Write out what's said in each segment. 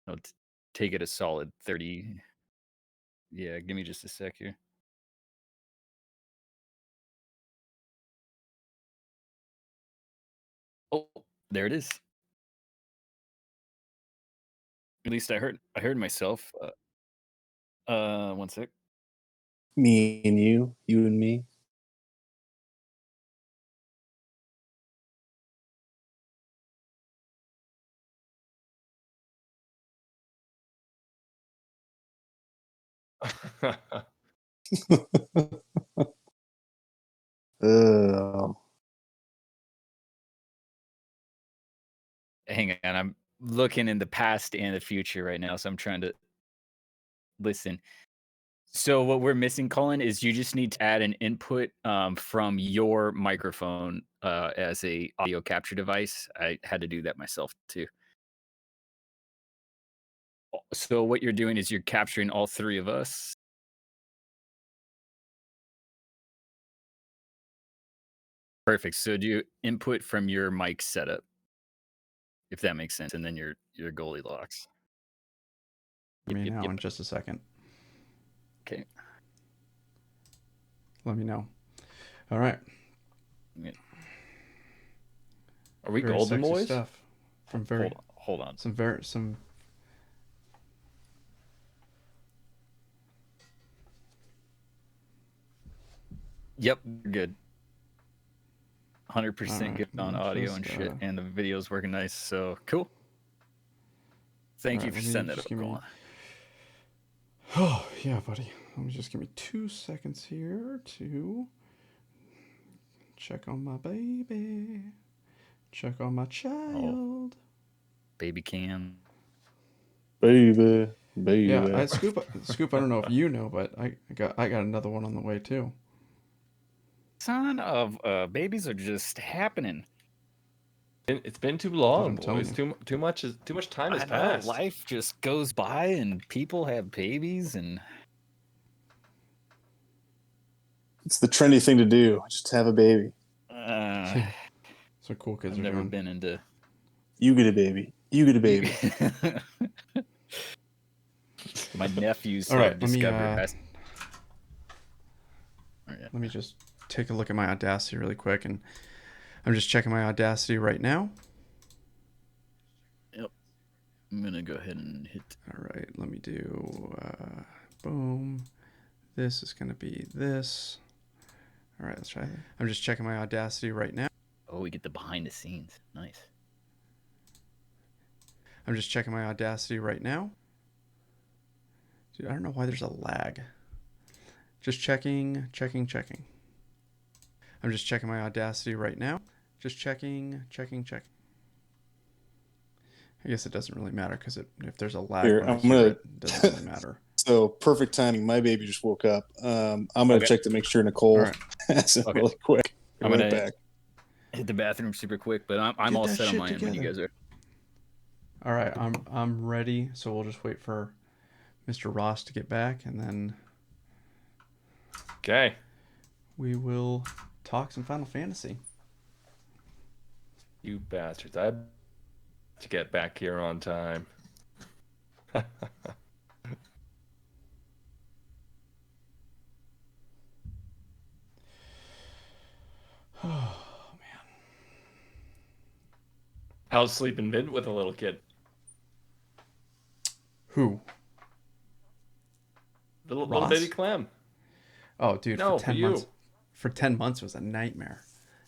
I'll take it a solid 30. Yeah, give me just a sec here. Oh, there it is. At least I heard myself. One sec. Me and you and me. uh, Hang on, I'm looking in the past and the future right now, so I'm trying to listen. So what we're missing, Colin, is you just need to add an input from your microphone as a audio capture device. I had to do that myself too. So what you're doing is you're capturing all three of us. Perfect. So do you input from your mic setup, if that makes sense, and then your goalie locks. Yep, Me yep, now yep. in just a second. Okay. Let me know. All right. Yeah. Are we Very golden sexy boys? stuff from very Hold on. some. Yep, we're good. 100% Alright, good let on me audio just, and shit, and the video's working nice. So cool. Thank you alright, for let me setting that just up, give me. Colin. Oh yeah, buddy. Let me just give me 2 seconds here to check on my baby, check on my Oh, child. baby cam. baby, baby. Yeah, Scoop. I don't know if you know, but I got another one on the way too. Son of babies are just happening. It's been too Dude, long, I'm telling boys. you. Too much time has I know passed. life just goes by and people have babies and It's the trendy thing to do. Just have a baby. uh, So cool kids I've are never doing. been into You get a baby. You get a baby. my nephews All right, have discovered. let me just take a look at my Audacity really quick, and I'm just checking my Audacity right now. Yep. I'm gonna go ahead and hit. All right, let me do boom. This is gonna be this. All right, let's try. I'm just checking my Audacity right now. Oh, we get the behind the scenes. Nice. I'm just checking my Audacity right now. Dude, I don't know why there's a lag. Just checking. I'm just checking my Audacity right now. Just checking. I guess it doesn't really matter because if there's a lag Here, when I I'm hear gonna. it doesn't really matter. So perfect timing. My baby just woke up. I'm gonna check to make sure Nicole All right. has it Okay. really quick. I'm Right gonna back. hit the bathroom super quick, but I'm Get all that set on shit my end when you together. guys are. All right, I'm ready. So we'll just wait for Mr. Ross to get back, and then Okay. we will talk some Final Fantasy. You bastards. I have to get back here on time. Oh man. How's sleeping been with a little kid? Who? Little baby Clem. Oh, dude, No, for 10 you. months. For 10 months was a nightmare.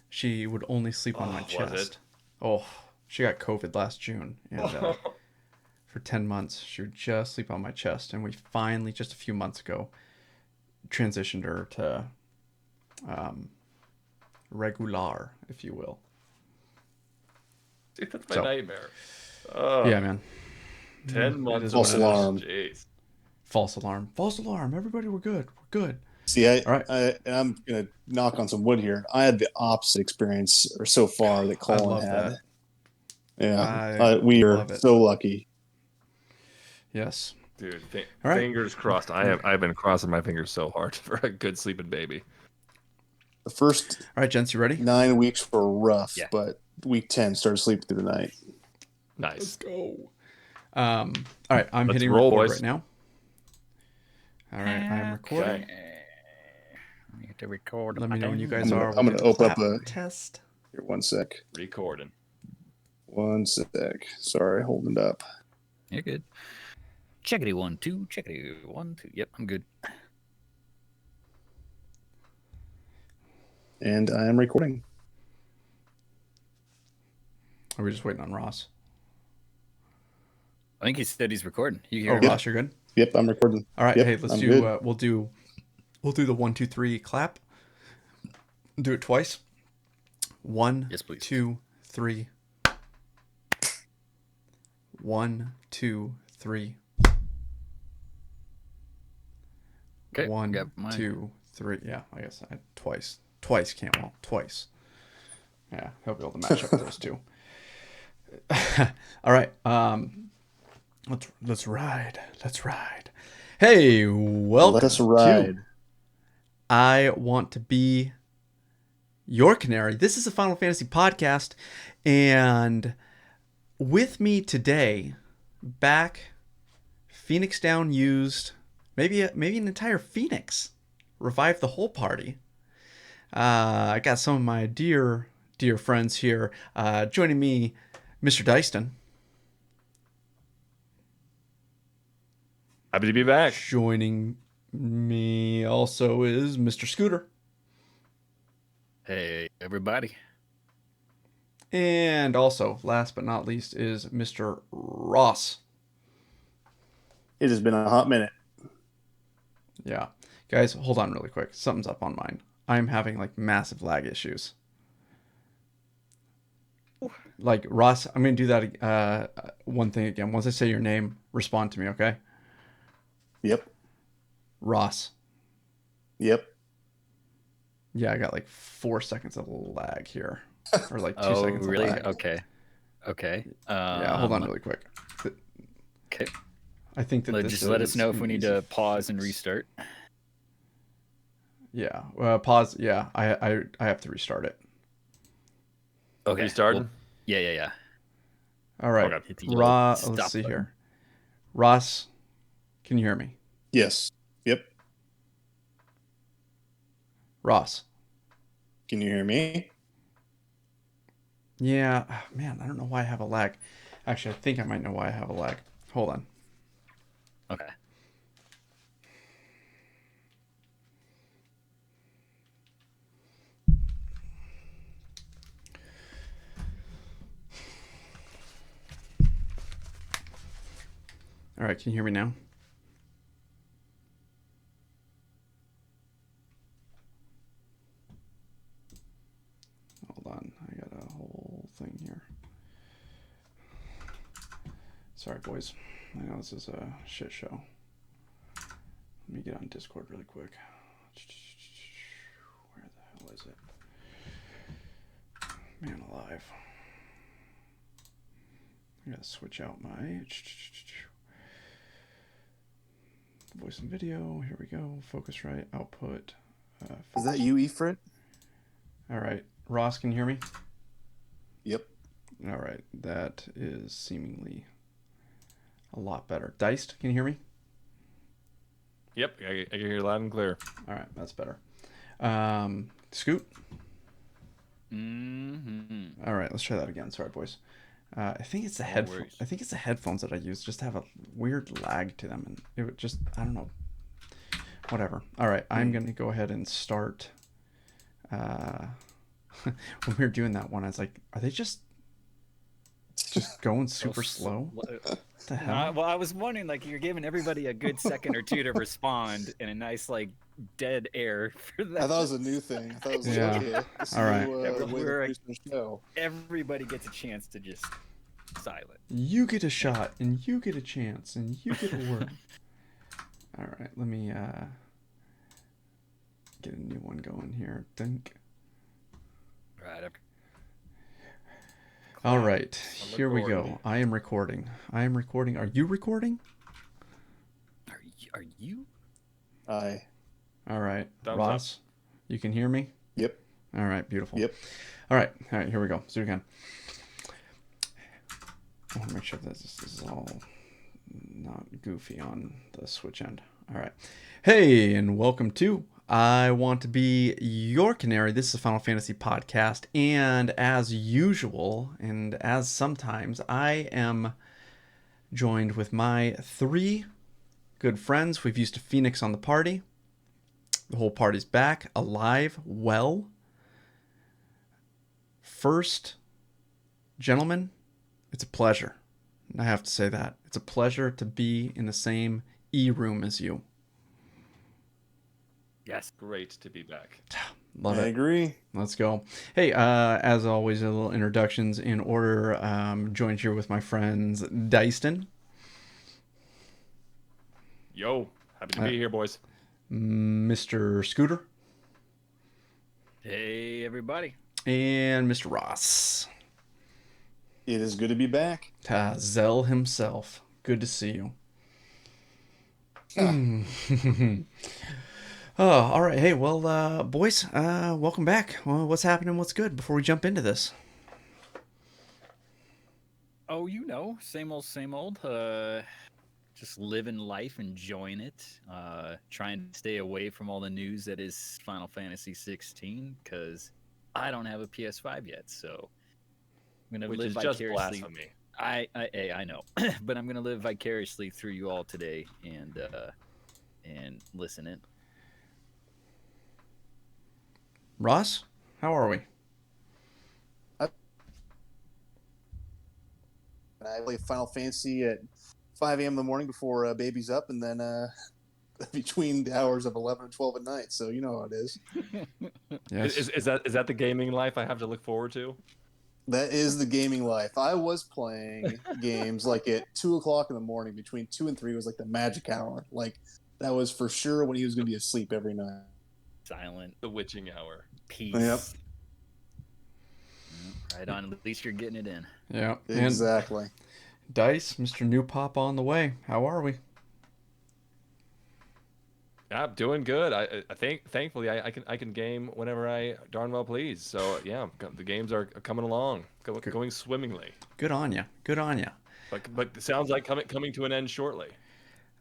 She would only sleep on my chest. Was it? Oh, she got COVID last June, and for 10 months she would just sleep on my chest, and we finally just a few months ago transitioned her to regular, if you will. Dude, that's my So, nightmare. yeah, man. 10 months is of False alarm. Jeez. False alarm. Everybody, we're good. See, All right. I'm gonna knock on some wood here. I had the opposite experience, or so far that I Colin love had. that. Yeah, we are love it. so lucky. Yes. Dude, All right. fingers crossed. I've been crossing my fingers so hard for a good sleeping baby. The first All right, gents, you ready? 9 weeks were rough, Yeah. but week 10 started sleeping through the night. Nice. go. All right, I'm Let's hitting roll, record boys. right now. All right, I'm recording. I get to record. Let me know when you guys I'm are. gonna We'll do open up clap a- test. Here, 1 sec. Recording. 1 sec. Sorry, holding it up. You're good. Checkity 1 2. Checkity 1 2. Yep, I'm good. And I am recording. Are we just waiting on Ross? I think he said he's recording. You Oh, hear him? Ross, you're good. Yep, I'm recording. All right, Yep, hey, let's I'm do. good. We'll do the 1 2 3 clap. Do it twice. 1 Yes, please. 2 3. 1 2 3. Okay. 1 got mine. 2 3. Yeah, I guess twice. Twice, Campbell. Twice. Yeah, he'll be able to match up those two. All right. Let's ride. Let's ride. Hey, welcome Let us to ride. I Want to Be Your Canary. This is a Final Fantasy podcast, and with me today, back, Phoenix Down used, maybe an entire Phoenix, revived the whole party. I got some of my dear friends here joining me, Mr. Dyston. Happy to be back. Joining me also is Mr. Scooter. Hey, everybody. And also, last but not least, is Mr. Ross. It has been a hot minute. Yeah. Guys, hold on really quick. Something's up on mine. I'm having like massive lag issues. Like, Ross, I'm going to do that one thing again. Once I say your name, respond to me, okay? Yep. Ross. Yep. Yeah, I got like 4 seconds of lag here. Or like 2 Oh, seconds really? of lag. Okay. Okay. Yeah, hold on really quick. Okay. I think that this Just let us is know if an we need easy to pause and fix. restart. Yeah. Pause. Yeah, I have to restart it. Okay. Restarting? well, yeah. All right. Okay. Hit the yellow Let's stop see button. here. Ross, can you hear me? Yes. Yep. Ross. Can you hear me? Yeah. Man, I don't know why I have a lag. Actually, I think I might know why I have a lag. Hold on. Okay. All right. Can you hear me now? Hold on. I got a whole thing here. Sorry, boys. I know this is a shit show. Let me get on Discord really quick. Where the hell is it? Man alive. I gotta switch out my voice and video. Here we go. Focusrite, output. Is that you, Efrit? All right. Ross, can you hear me? Yep. All right. That is seemingly a lot better. Diced, can you hear me? Yep, I can hear you loud and clear. All right. That's better. Scoot. Mm-hmm. All right. Let's try that again. Sorry, boys. I think it's the No headphones. worries. I think it's the headphones that I use just to have a weird lag to them, and it would just, I don't know. Whatever. All right. I'm gonna go ahead and start. When we were doing that one, I was like, are they just going super slow? What the hell? Well, I was wondering, like, you're giving everybody a good second or two to respond in a nice, like, dead air for that. I thought it was a new thing. I thought it was Yeah. like, okay, this is All right. a new, Yeah, way to we're- produce the show. Everybody gets a chance to just silent. You get a shot, and you get a chance, and you get a word. All right, let me get a new one going here. Dunk. Right. All right, look here we forward. go. I am recording. Are you recording? Are you? Aye. All right, Thumbs Ross, you can hear me? Yep. All right, beautiful. Yep. All right, here we go. Let's do it again. I want to make sure that this is all not goofy on the Switch end. All right. Hey, and welcome to I Want to Be Your Canary. This is a Final Fantasy podcast. And as usual, and as sometimes, I am joined with my 3 good friends. We've used a Phoenix on the party. The whole party's back, alive, well. First, gentlemen, it's a pleasure. I have to say that. It's a pleasure to be in the same E-room as you. Yes. Great to be back. Love I it. agree. Let's go. Hey, as always, a little introductions in order. Joined here with my friends Dyston, Yo, happy to be here, boys. Mr. Scooter, Hey, everybody. and Mr. Ross. It is good to be back. Zell himself. Good to see you. Oh, all right. Hey, well, boys, welcome back. Well, what's happening? What's good? Before we jump into this. Oh, same old, same old. Just living life, enjoying it. Trying to stay away from all the news that is Final Fantasy 16 because I don't have a PS5 yet. So I'm gonna Which live is just vicariously. blasphemy. I know, but I'm gonna live vicariously through you all today and listen in. Ross, how are we? I play Final Fantasy at 5 a.m. in the morning before baby's up, and then between the hours of 11 and 12 at night. So you know how it is. Yes. Is that the gaming life I have to look forward to? That is the gaming life. I was playing games like at 2 o'clock in the morning. Between 2 and 3 was like the magic hour. Like that was for sure when he was going to be asleep every night. Silent The witching hour. peace. Yep. Right on. At least you're getting it in. Yeah. Exactly. And Dice, Mr. New Pop on the way. How are we? Yeah, I'm doing good. I think thankfully I can game whenever I darn well please. So yeah, the games are coming along, going swimmingly. Good on ya. Good on ya. But it sounds like coming to an end shortly.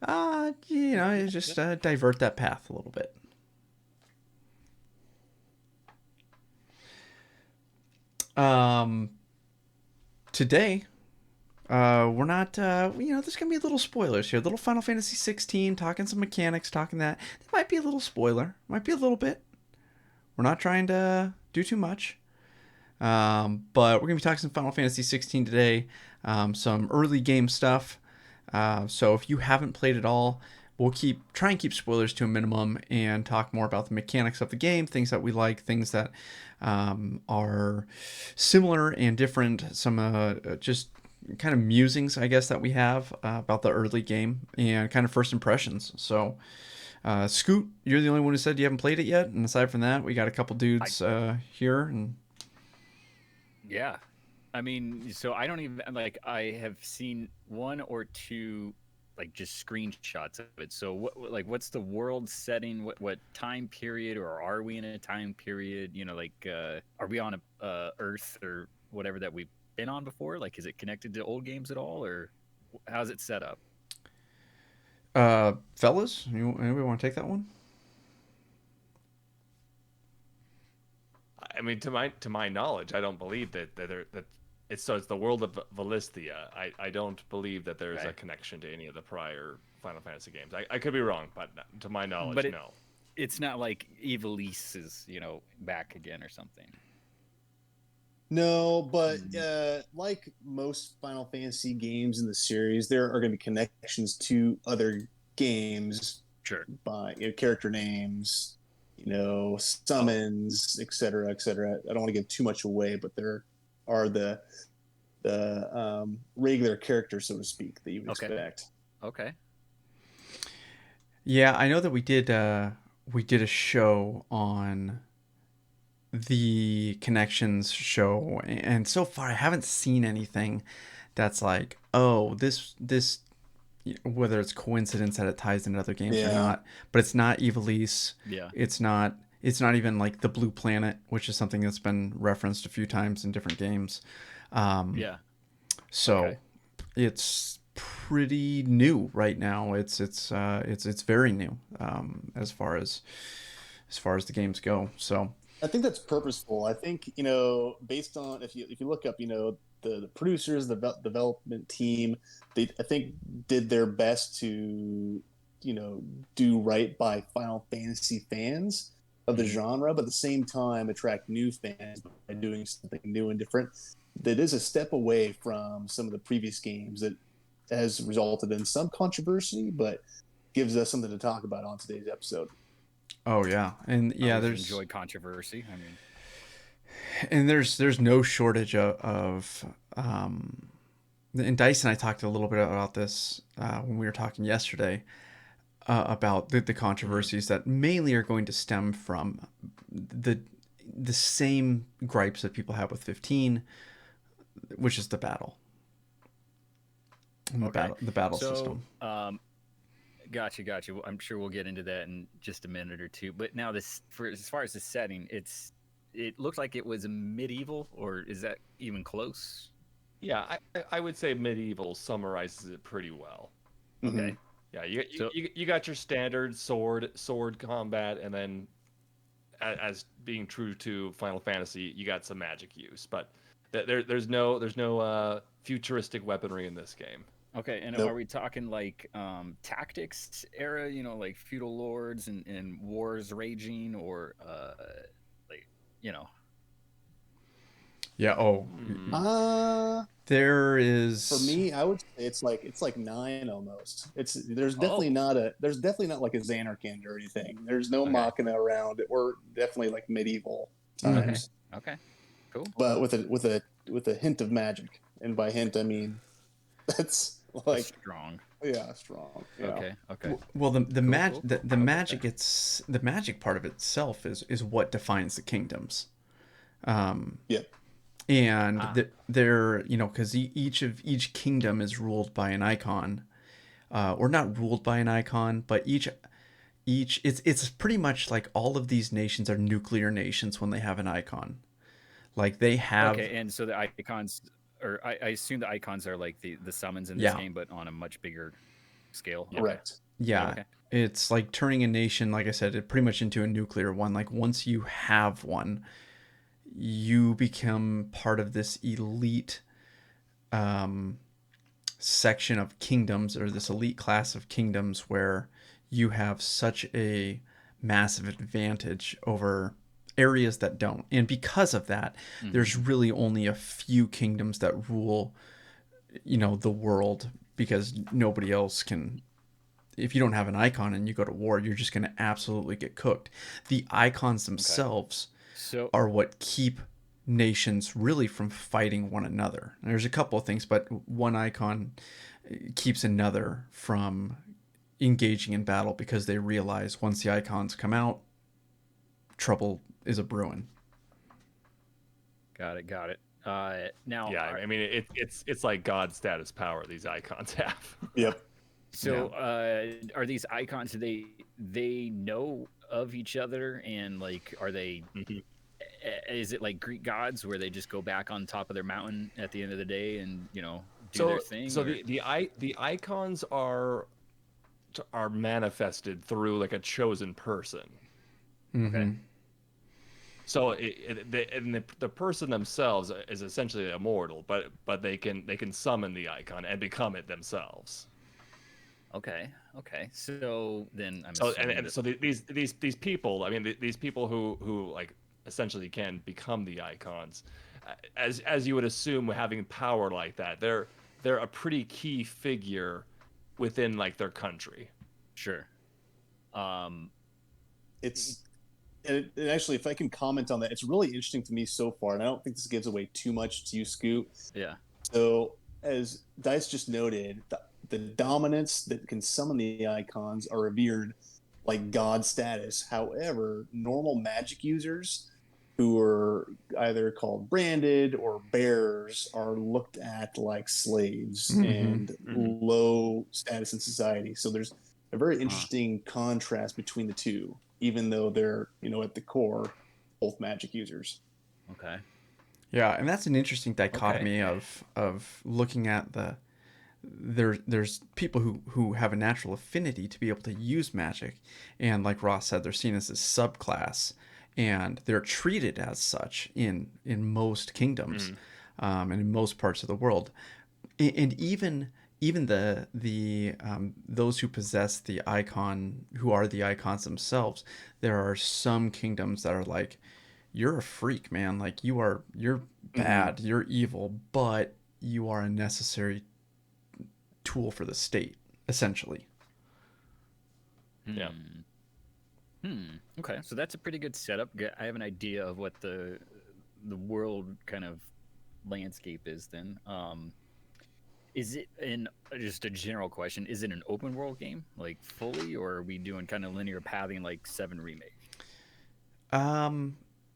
Just divert that path a little bit. Today, we're not, there's going to be a little spoilers here. A little Final Fantasy 16, talking some mechanics, talking that. There might be a little spoiler. Might be a little bit. We're not trying to do too much. But we're going to be talking some Final Fantasy 16 today. Some early game stuff. So if you haven't played it all, we'll try and keep spoilers to a minimum and talk more about the mechanics of the game, things that we like, things that are similar and different, some just kind of musings, I guess, that we have about the early game and kind of first impressions. So, Scoot, you're the only one who said you haven't played it yet, and aside from that, we got a couple dudes here. And Yeah. I mean, so I don't even I have seen 1 or 2 just screenshots of it. So what's the world setting? What time period, or are we in a time period? Are we on a Earth or whatever that we've been on before? Is it connected to old games at all, or how's it set up? fellas, anybody want to take that one? I mean, to my knowledge, I don't believe that it's the world of Valisthea. I don't believe that there's a connection to any of the prior Final Fantasy games. I could be wrong, but to my knowledge, no. It's not like Ivalice is, back again or something. No, but like most Final Fantasy games in the series, there are going to be connections to other games. Sure. By character names, summons, etc., etc. I don't want to give too much away, but there are the regular characters, so to speak, that you would expect. Okay. Yeah, I know that we did a show on the Connections show, and so far I haven't seen anything that's like, oh, this whether it's coincidence that it ties into other games or not, but it's not Ivalice. Yeah. It's not even like the Blue Planet, which is something that's been referenced a few times in different games. So it's pretty new right now. It's very new as far as the games go. So I think that's purposeful. I think, based on, if you look up, the producers, the development team, they, I think, did their best to, do right by Final Fantasy fans of the genre, but at the same time attract new fans by doing something new and different. That is a step away from some of the previous games that has resulted in some controversy, but gives us something to talk about on today's episode. oh yeah, and yeah, Always enjoy controversy. I mean, and there's no shortage of and Dice and I talked a little bit about this when we were talking yesterday about the controversies that mainly are going to stem from the same gripes that people have with 15, which is the battle. And the battle system. Gotcha. I'm sure we'll get into that in just a minute or two. But now as far as the setting, it looks like it was medieval, or is that even close? Yeah, I would say medieval summarizes it pretty well. Okay. Yeah, you got your standard sword combat, and then as being true to Final Fantasy, you got some magic use, but there's no futuristic weaponry in this game. Okay, and Nope. are we talking like tactics era, like feudal lords and wars raging, or like, Yeah. Oh, there is. For me, I would say it's like 9 almost. There's definitely not like a Xanarkand or anything. There's no Machina around. We're definitely like medieval times. Okay. Cool. But with a hint of magic, and by hint I mean that's like strong. Yeah, strong. Yeah. Okay. Well, the Cool. the magic, the magic part of itself is what defines the kingdoms. Yeah. And they're, because each kingdom is ruled by an icon, or not ruled by an icon, but each it's pretty much like all of these nations are nuclear nations when they have an icon. Like they have. Okay, and so the icons, or I assume the icons are like the summons in this game, but on a much bigger scale. Correct. Yeah. Okay. It's like turning a nation, like I said, pretty much into a nuclear one. Like once you have one, you become part of this elite section of kingdoms, or this elite class of kingdoms, where you have such a massive advantage over areas that don't. And because of that, there's really only a few kingdoms that rule, the world, because nobody else can. If you don't have an icon and you go to war, you're just going to absolutely get cooked. The icons themselves are what keep nations really from fighting one another. And there's a couple of things, but one icon keeps another from engaging in battle, because they realize once the icons come out, trouble is a brewing. Got it. Now, yeah, I mean it's like God status power these icons have. Yep. So, are these icons? Do they know of each other, and like, are they? Is it like Greek gods, where they just go back on top of their mountain at the end of the day and do their thing? So the icons are manifested through like a chosen person. Okay. So the person themselves is essentially immortal, but they can summon the icon and become it themselves. Okay. So then I'm so these people, I mean these people who like essentially can become the icons, as you would assume, having power like that, they're a pretty key figure within like their country. Sure. It's and actually, if I can comment on that, it's really interesting to me so far, and I don't think this gives away too much to you, Scoot. Yeah. So, as Dice just noted, the dominants that can summon the icons are revered like god status. However, normal magic users, who are either called branded or bearers, are looked at like slaves and low status in society. So there's a very interesting contrast between the two, even though they're, at the core, both magic users. Okay. Yeah, and that's an interesting dichotomy of looking at there's people who have a natural affinity to be able to use magic, and like Ross said, they're seen as a subclass, and they're treated as such in most kingdoms, and in most parts of the world, and even the those who possess the icon, who are the icons themselves, there are some kingdoms that are like, you're a freak, man. Like you're bad, you're evil, but you are a necessary tool for the state, essentially. Yeah. Okay, so that's a pretty good setup. I have an idea of what the world kind of landscape is then. Is it in just a general question? Is it an open world game, like fully, or are we doing kind of linear pathing like 7 Remake?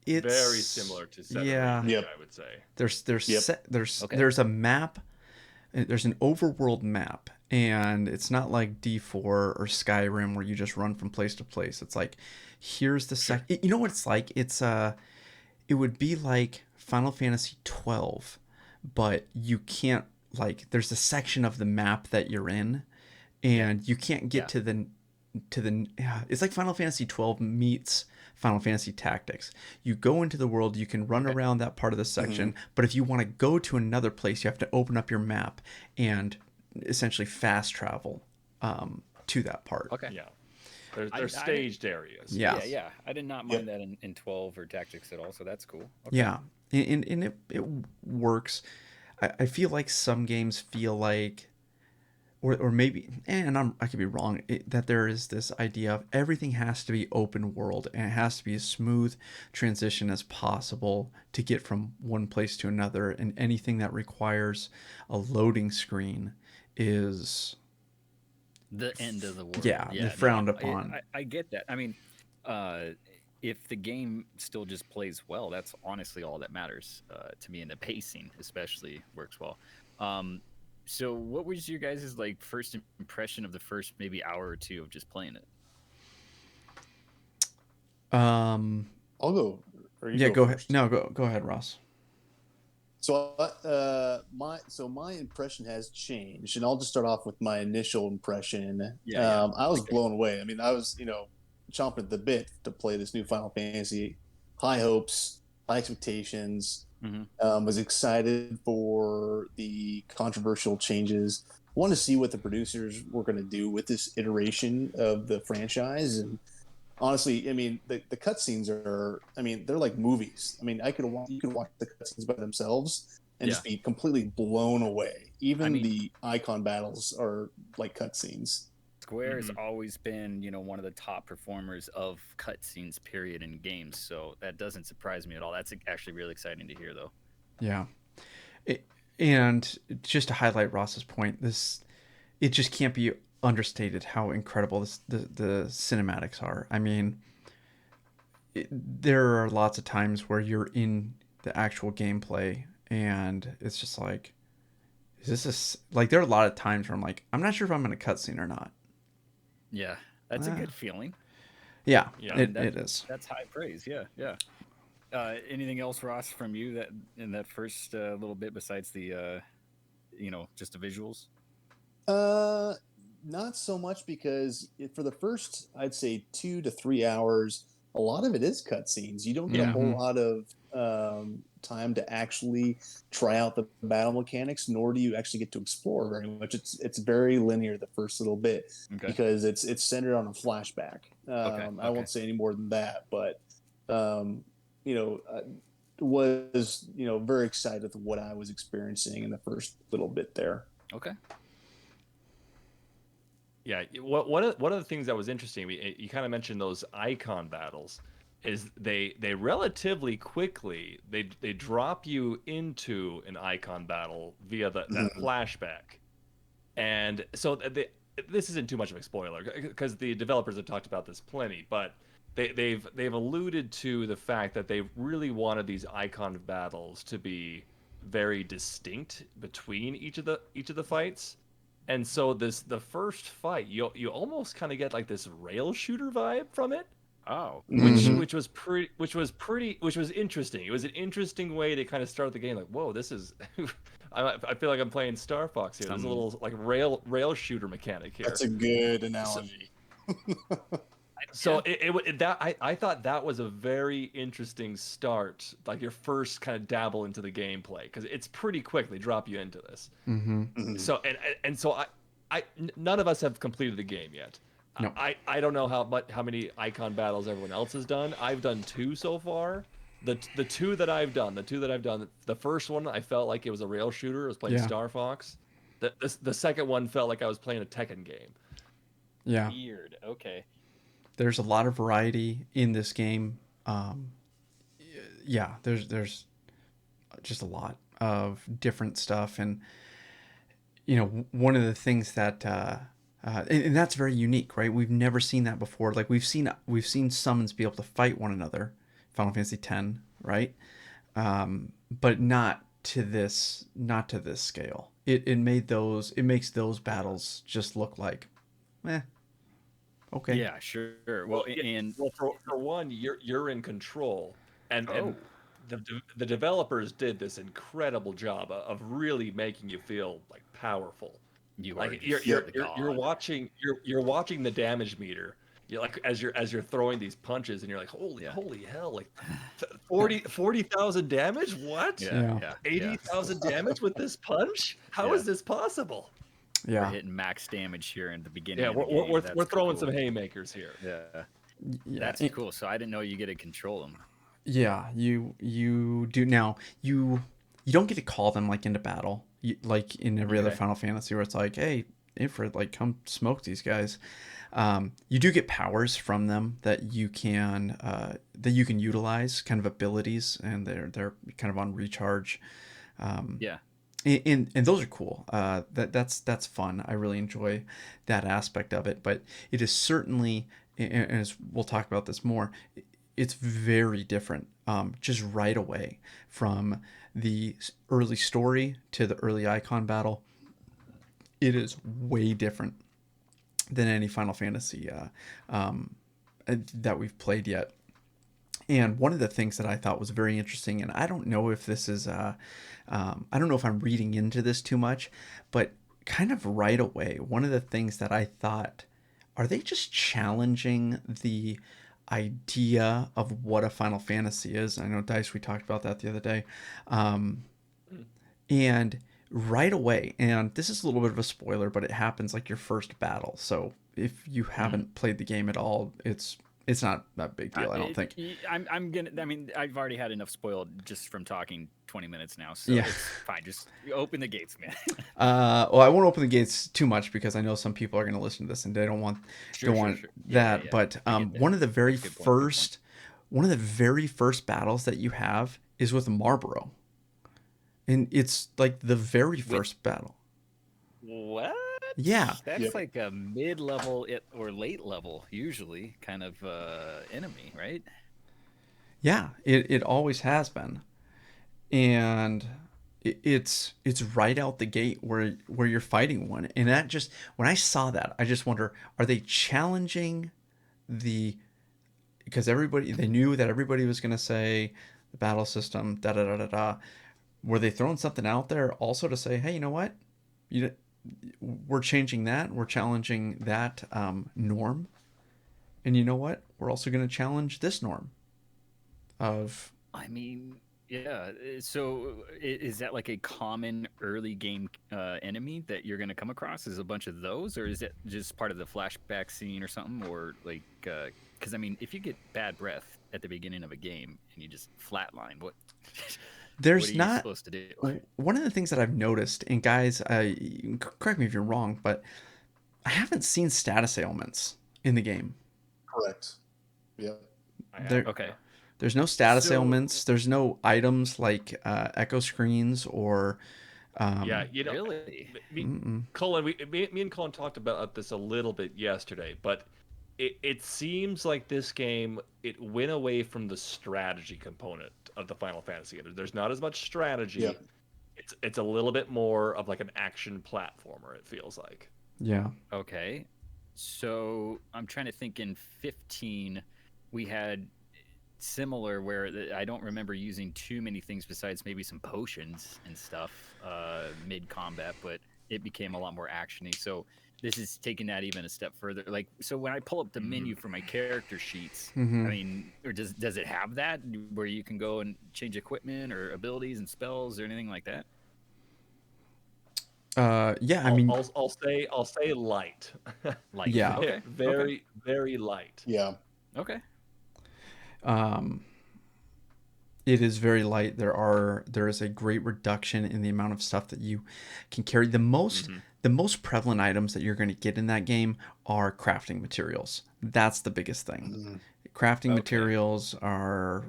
It's Very similar to Seven yeah. Remake, Yep. I would say. There's a map. There's an overworld map, and it's not like D4 or Skyrim where you just run from place to place. It's like, here's the you know what it's like? It would be like Final Fantasy 12, but you can't, like, there's a section of the map that you're in, and you can't get to the it's like Final Fantasy 12 meets Final Fantasy Tactics. You go into the world, you can run around that part of the section, but if you want to go to another place, you have to open up your map and essentially fast travel to that part. Okay. Yeah. There's staged areas. Yeah. Yeah. I did not mind that in 12 or Tactics at all, so that's cool. Okay. Yeah, and it works. I feel like some games feel like, or maybe, and I could be wrong, that there is this idea of everything has to be open world, and it has to be a smooth transition as possible to get from one place to another, and anything that requires a loading screen is the end of the world. Yeah, frowned upon. I get that. I mean, if the game still just plays well, that's honestly all that matters to me, and the pacing especially works well. So what was your guys' like first impression of the first maybe hour or two of just playing it? I'll go. Or you Yeah, go ahead. first. No, go ahead, Ross. So my impression has changed, and I'll just start off with my initial impression. I was blown away. I mean, I was chomping at the bit to play this new Final Fantasy. High hopes, high expectations. Was excited for the controversial changes. Wanted to see what the producers were going to do with this iteration of the franchise, and honestly, I mean, the cutscenes are, I mean, they're like movies. I mean, you could watch the cutscenes by themselves and just be completely blown away. Even the icon battles are like cutscenes. Square has always been, one of the top performers of cutscenes, period, in games. So that doesn't surprise me at all. That's actually really exciting to hear, though. Yeah. And just to highlight Ross's point, it just can't be understated how incredible the cinematics are. I mean, there are lots of times where you're in the actual gameplay and it's just like, like, there are a lot of times where I'm like, I'm not sure if I'm in a cutscene or not. Yeah, that's a good feeling. Yeah, it is. That's high praise. Yeah. Anything else, Ross, from you that in that first little bit besides the, just the visuals? Not so much, because for the first, I'd say 2 to 3 hours, a lot of it is cutscenes. You don't get a whole lot of time to actually try out the battle mechanics, nor do you actually get to explore very much. It's very linear the first little bit, because it's centered on a flashback. I won't say any more than that, but was very excited with what I was experiencing in the first little bit there. Okay. Yeah, one of the things that was interesting, you kind of mentioned those icon battles, is they relatively quickly they drop you into an icon battle via that flashback, and so this isn't too much of a spoiler because the developers have talked about this plenty, but they've alluded to the fact that they really wanted these icon battles to be very distinct between each of the fights. And so the first fight, you almost kind of get like this rail shooter vibe from it. Oh, Mhm. which was interesting. It was an interesting way to kind of start the game. Like, whoa, this is. I feel like I'm playing Star Fox here. There's a some little like rail shooter mechanic here. That's a good So, analogy. so yeah. I thought that was a very interesting start, like your first kind of dabble into the gameplay, because it's pretty quick they drop you into this. Mhm. Mhm. So so none of us have completed the game yet. No. I don't know how many icon battles everyone else has done. I've done 2 so far. The two that I've done, the first one I felt like it was a rail shooter. I was playing Yeah. Star Fox. The second one felt like I was playing a Tekken game. Yeah. Weird. Okay. There's a lot of variety in this game. Um, yeah, there's just a lot of different stuff, and one of the things that and that's very unique, right? We've never seen that before. Like we've seen summons be able to fight one another, Final Fantasy X, right? But not to this scale. It makes those battles just look like, okay. Yeah, sure. Well, and Well, for one, you're in control, and oh, the developers did this incredible job of really making you feel like powerful. you are Like just you're- the you're god. watching you're watching the damage meter. You like as you're throwing these punches, and you're like, holy Yeah. holy hell, like 40,000 damage? What? Yeah, Yeah. yeah, 80,000 damage with this punch? How is Yeah. this possible? We're Yeah. hitting max damage here in the beginning Yeah, of the we're game. we're, That's we're throwing cool. some haymakers here. Yeah, Yeah. that's cool. So I didn't know you get to control them. Yeah, you do now. You don't get to call them like into battle, like in every other Okay. Final Fantasy, where it's like, hey, Ifrit, like come smoke these guys. You do get powers from them that you can utilize, kind of abilities, and they're kind of on recharge. Yeah. And those are cool. That's fun. I really enjoy that aspect of it. But it is certainly, and as we'll talk about this more, it's very different. Just right away from the early story to the early icon battle, it is way different than any Final Fantasy that we've played yet. And one of the things that I thought was very interesting, and I don't know if this is, I don't know if I'm reading into this too much, but kind of right away, one of the things that I thought, are they just challenging the idea of what a Final Fantasy is? I know, Dice, we talked about that the other day. And right away, and this is a little bit of a spoiler, but it happens like your first battle. So if you haven't played the game at all, it's not that big deal, I don't think. I'm gonna. I mean, I've already had enough spoiled just from talking 20 minutes now, so Yeah. it's fine. Just open the gates, man. Well, I won't open the gates too much because I know some people are going to listen to this and they don't want Sure. that. Yeah. But I get that. one of the very Good point, good point. one of the very first battles that you have is with Marlboro, and it's like the very first battle. What? Yeah. That's Yep. like a mid-level or late level, usually, kind of enemy, right? Yeah, it always has been, and it's right out the gate where you're fighting one, and that just, when I saw that, I just wonder, are they challenging because they knew that everybody was going to say the battle system, da da da da da. Were they throwing something out there also to say, hey, you know what, we're changing that, we're challenging that norm, and you know what, we're also going to challenge this norm of. I mean, yeah. So is that like a common early game enemy that you're going to come across? Is a bunch of those, or is it just part of the flashback scene or something? Or like, because I mean, if you get bad breath at the beginning of a game and you just flatline, what? There's what are you not supposed to do? one of the things that I've noticed, and guys, correct me if you're wrong, but I haven't seen status ailments in the game. Correct. Yep. There, Okay. there's no status So- ailments. There's no items like echo screens or. Yeah, Really? Colin, me and Colin talked about this a little bit yesterday, but it seems like this game, it went away from the strategy component of the Final Fantasy. There's not as much strategy. Yep. It's a little bit more of like an action platformer, it feels like. Yeah. Okay. So I'm trying to think in 15, we had similar where I don't remember using too many things besides maybe some potions and stuff mid combat, but it became a lot more actiony. So this is taking that even a step further. Like, so when I pull up the menu for my character sheets, Mm-hmm. I mean, or does it have that where you can go and change equipment or abilities and spells or anything like that? Yeah, I mean, I'll say light. Like, yeah. okay, Very, very light. Yeah. okay. Um, it is very light. There is a great reduction in the amount of stuff that you can carry. The most prevalent items that you're going to get in that game are crafting materials. That's the biggest thing. Mhm. Crafting Okay. materials are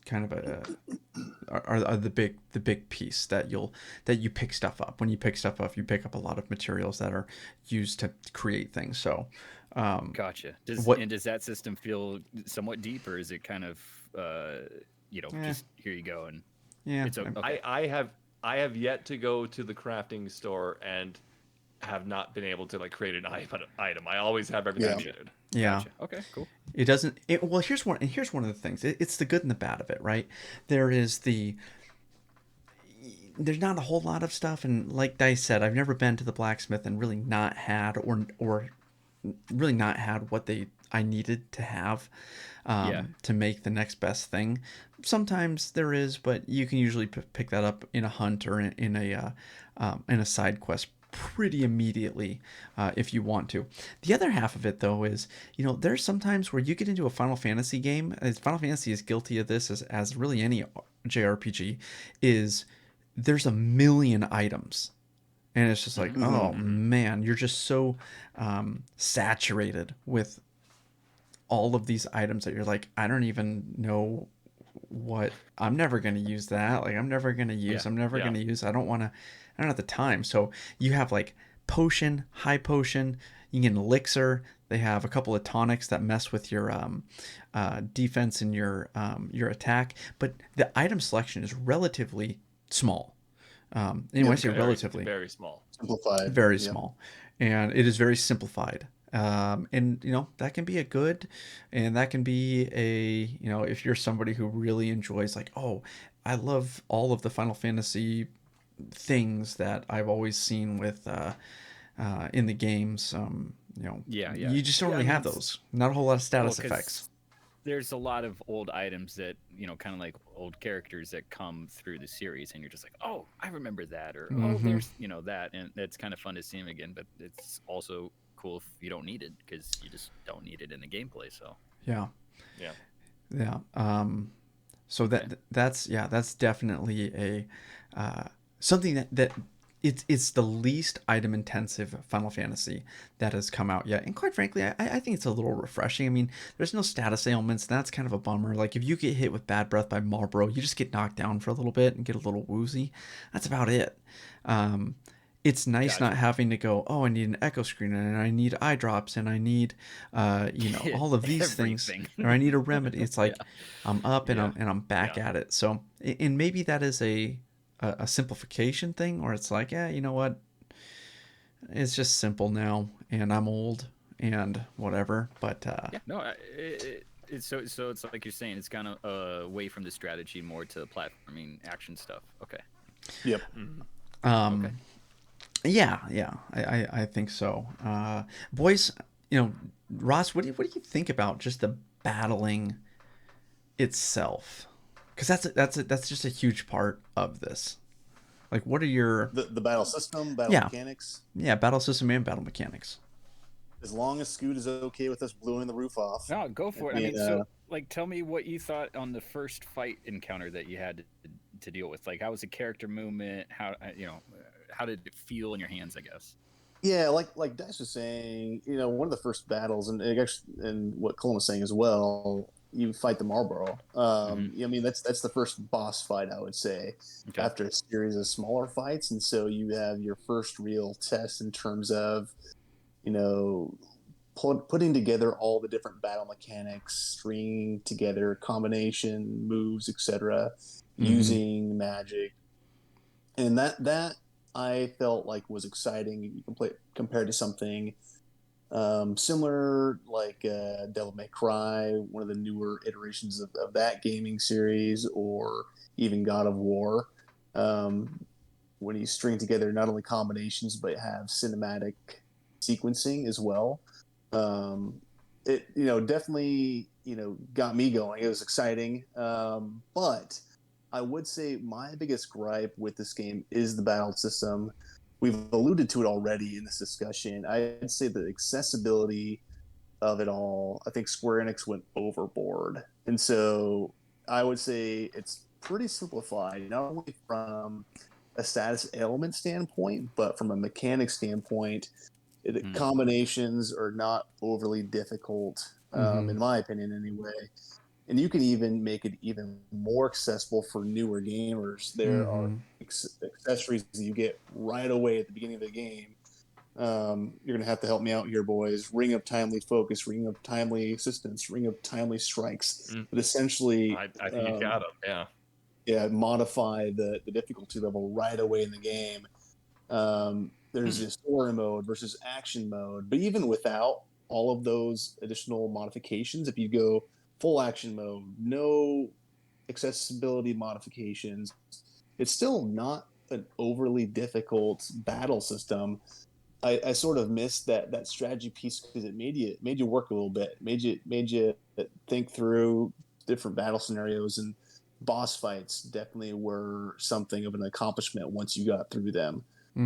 kind of are the big piece that you pick stuff up. When you pick stuff up, you pick up a lot of materials that are used to create things. So Gotcha. what Does that system feel somewhat deep, or is it kind of Eh. just here you go and yeah, it's okay? I have yet to go to the crafting store and have not been able to like create an item. I always have everything Yeah. needed. yeah. Gotcha. Okay, cool. It doesn't. Well, here's one of the things. It's the good and the bad of it, right? There is there's not a whole lot of stuff, and like Dice said, I've never been to the blacksmith and really not had or really not had what I needed to have Yeah. to make the next best thing. Sometimes there is, but you can usually pick that up in a hunt or in a side quest pretty immediately if you want to. The other half of it though is, there's sometimes where you get into a Final Fantasy game, as Final Fantasy is guilty of this as really any JRPG, is there's a million items. And it's just like, oh man, you're just so saturated with all of these items that you're like, I don't even know what I'm never going to use that. Like, I'm never going to use, Yeah. I'm never Yeah. going to use, I don't have the time. So you have like potion, high potion, you can get an elixir. They have a couple of tonics that mess with your defense and your attack, but the item selection is relatively small. Anyway, I say Very, relatively very small. Simplified. very Yeah. small, and it is very simplified. And that can be a good, and that can be a if you're somebody who really enjoys like, oh, I love all of the Final Fantasy things that I've always seen with in the games. Yeah. You just don't Yeah, I really mean, have those. Not a whole lot of status 'cause effects. there's a lot of old items that kind of like old characters that come through the series, and you're just like, oh, I remember that, or oh, there's that, and it's kind of fun to see them again. But it's also cool if you don't need it because you just don't need it in the gameplay. So Yeah. Yeah. Yeah. So that's definitely a something that it's the least item intensive Final Fantasy that has come out yet, and quite frankly, I think it's a little refreshing. I mean, there's no status ailments, and that's kind of a bummer. Like if you get hit with Bad Breath by Marlboro, you just get knocked down for a little bit and get a little woozy. That's about it. It's nice not Gotcha. having to go, oh, I need an echo screen and I need eye drops and I need all of these things, Everything. or I need a remedy. It's like I'm up and Yeah. I'm back Yeah. at it. So and maybe that is a simplification thing, or it's like, yeah, you know what? It's just simple now, and I'm old and whatever. But Yeah, no, it's so it's like you're saying, it's kind of away from the strategy more to the platforming action stuff. Okay. Yep. Okay. yeah, I think so. Boys, Ross, what do you think about just the battling itself? Because that's just a huge part of this. Like, what are your The battle system, battle Yeah. mechanics. battle system and battle mechanics? As long as Scoot is okay with us blowing the roof off. No, go for it. I mean, mean, so like, tell me what you thought on the first fight encounter that you had to deal with. Like, how was the character movement? How did it feel in your hands? I guess. Yeah, like Dice was saying, one of the first battles, and what Colin was saying as well, you fight the Marlboro. I mean, that's the first boss fight, I would say, Okay. after a series of smaller fights, and so you have your first real test in terms of, putting together all the different battle mechanics, stringing together combination moves, etc., using magic, and that I felt like was exciting compared to something Similar like Devil May Cry, one of the newer iterations of that gaming series, or even God of War. Um, when you string together not only combinations but have cinematic sequencing as well. Um, it definitely got me going. It was exciting, but I would say my biggest gripe with this game is the battle system. We've alluded to it already in this discussion. I'd say the accessibility of it all. I think Square Enix went overboard, and so I would say it's pretty simplified, not only from a status ailment standpoint, but from a mechanic standpoint. Combinations are not overly difficult, in my opinion, anyway. And you can even make it even more accessible for newer gamers. There are accessories that you get right away at the beginning of the game. You're gonna have to help me out here, boys. Ring of Timely Focus, Ring of Timely Assistance, Ring of Timely Strikes. But essentially, I think you got them. Yeah, modify the difficulty level right away in the game. There's this story mode versus action mode, but even without all of those additional modifications, if you go full action mode, no accessibility modifications, it's still not an overly difficult battle system. I sort of missed that strategy piece because it made you work a little bit, made you think through different battle scenarios, and boss fights definitely were something of an accomplishment once you got through them.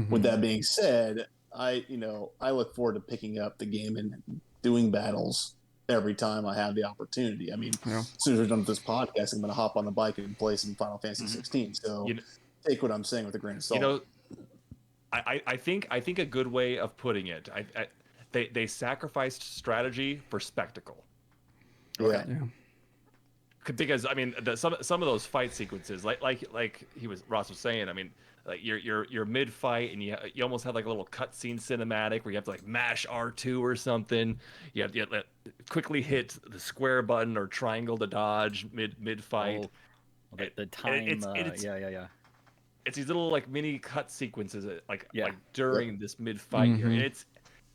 With that being said, I look forward to picking up the game and doing battles every time I have the opportunity. I mean, as soon as we're done with this podcast, I'm going to hop on the bike and play some Final Fantasy 16. So take what I'm saying with a grain of salt. I think a good way of putting it, they sacrificed strategy for spectacle. Yeah. Because I mean, some of those fight sequences, like Ross was saying, I mean, like you're mid fight and you almost have like a little cutscene cinematic where you have to like mash R2 or something. You have to quickly hit the square button or triangle to dodge mid fight. The time. Yeah. It's these little like mini cut sequences like during this mid fight here.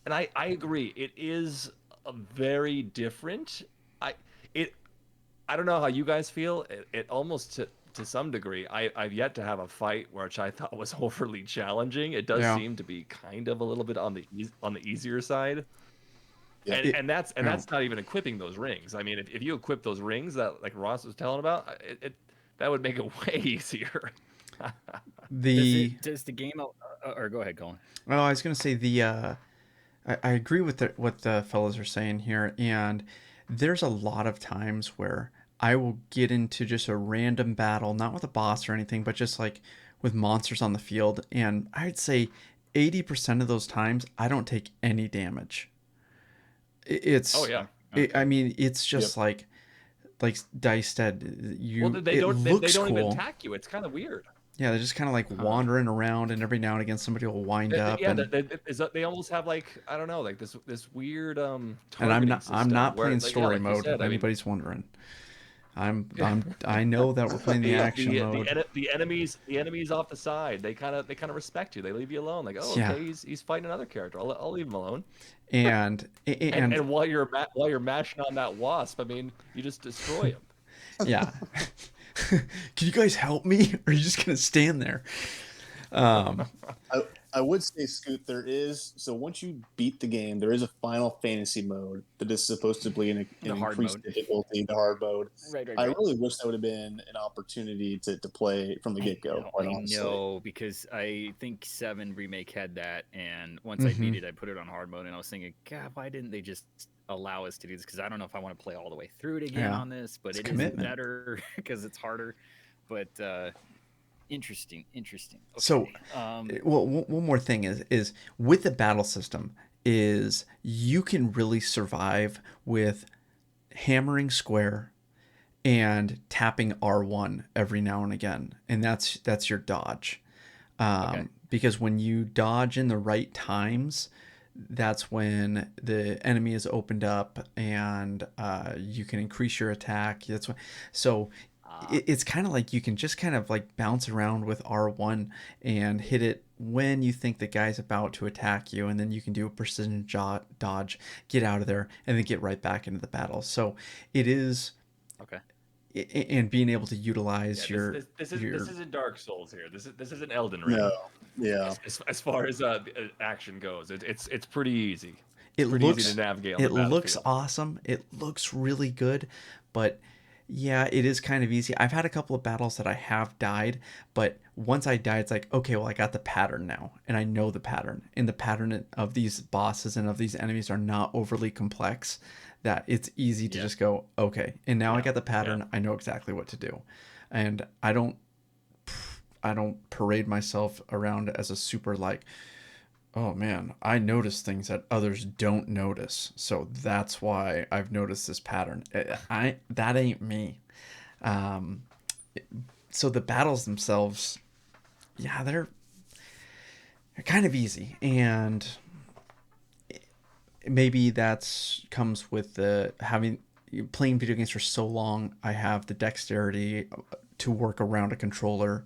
And I agree, it is a very different. I don't know how you guys feel. It almost to some degree, I've yet to have a fight which I thought was overly challenging. It does seem to be kind of a little bit on the easier side. Yeah. And that's not even equipping those rings. I mean, if you equip those rings that like Ross was telling about, that would make it way easier. Does the game or go ahead, Colin? Oh, I was gonna say I agree with what the fellas are saying here, and there's a lot of times where I will get into just a random battle, not with a boss or anything, but just like with monsters on the field, and I'd say 80% of those times I don't take any damage. It's I mean, it's just like Dice said, they don't even attack you. It's kind of weird. Yeah, they're just kind of like wandering around, and every now and again somebody will wind up. Yeah, they almost have like, I don't know, like this weird And I'm not playing story mode. If anybody's wondering, I know that we're playing the action mode. The enemies off the side, they kind of respect you. They leave you alone. Like, okay, he's fighting another character. I'll leave him alone. And while you're mashing on that wasp, I mean, you just destroy him. Yeah. Can you guys help me? Or are you just gonna stand there? I would say, Scoot, so once you beat the game, there is a Final Fantasy mode that is supposed to be an increased difficulty, the hard mode. Right. I really wish that would have been an opportunity to play from the get-go. I know, because I think 7 Remake had that, and once I beat it, I put it on hard mode, and I was thinking, God, why didn't they just allow us to do this? Because I don't know if I want to play all the way through it again on this, but it is better because it's harder. But interesting. Okay. So, well, one more thing is with the battle system is you can really survive with hammering square and tapping R1 every now and again, and that's your dodge. Because when you dodge in the right times, that's when the enemy is opened up and you can increase your attack. That's when, it's kind of like you can just kind of like bounce around with R1 and hit it when you think the guy's about to attack you, and then you can do a precision dodge, get out of there, and then get right back into the battle. So it is, Okay. and being able to utilize Yeah, your this your isn't Dark Souls here. This isn't Elden No. Ring. Yeah. As far as action goes, it's pretty easy. it It's pretty looks easy to navigate on it the looks battlefield. awesome. It looks really good, but yeah, it is kind of easy. I've had a couple of battles that I have died, but once I die, it's like, okay, well, I got the pattern now, and I know the pattern. And the pattern of these bosses and of these enemies are not overly complex, that it's easy to Yeah. just go, okay. And now I Yeah, got the pattern. I know exactly what to do. And I don't parade myself around as a super like, oh man, I notice things that others don't notice. So that's why I've noticed this pattern. That ain't me. Um, so the battles themselves, yeah, they're kind of easy, and maybe that's comes with the having playing video games for so long. I have the dexterity to work around a controller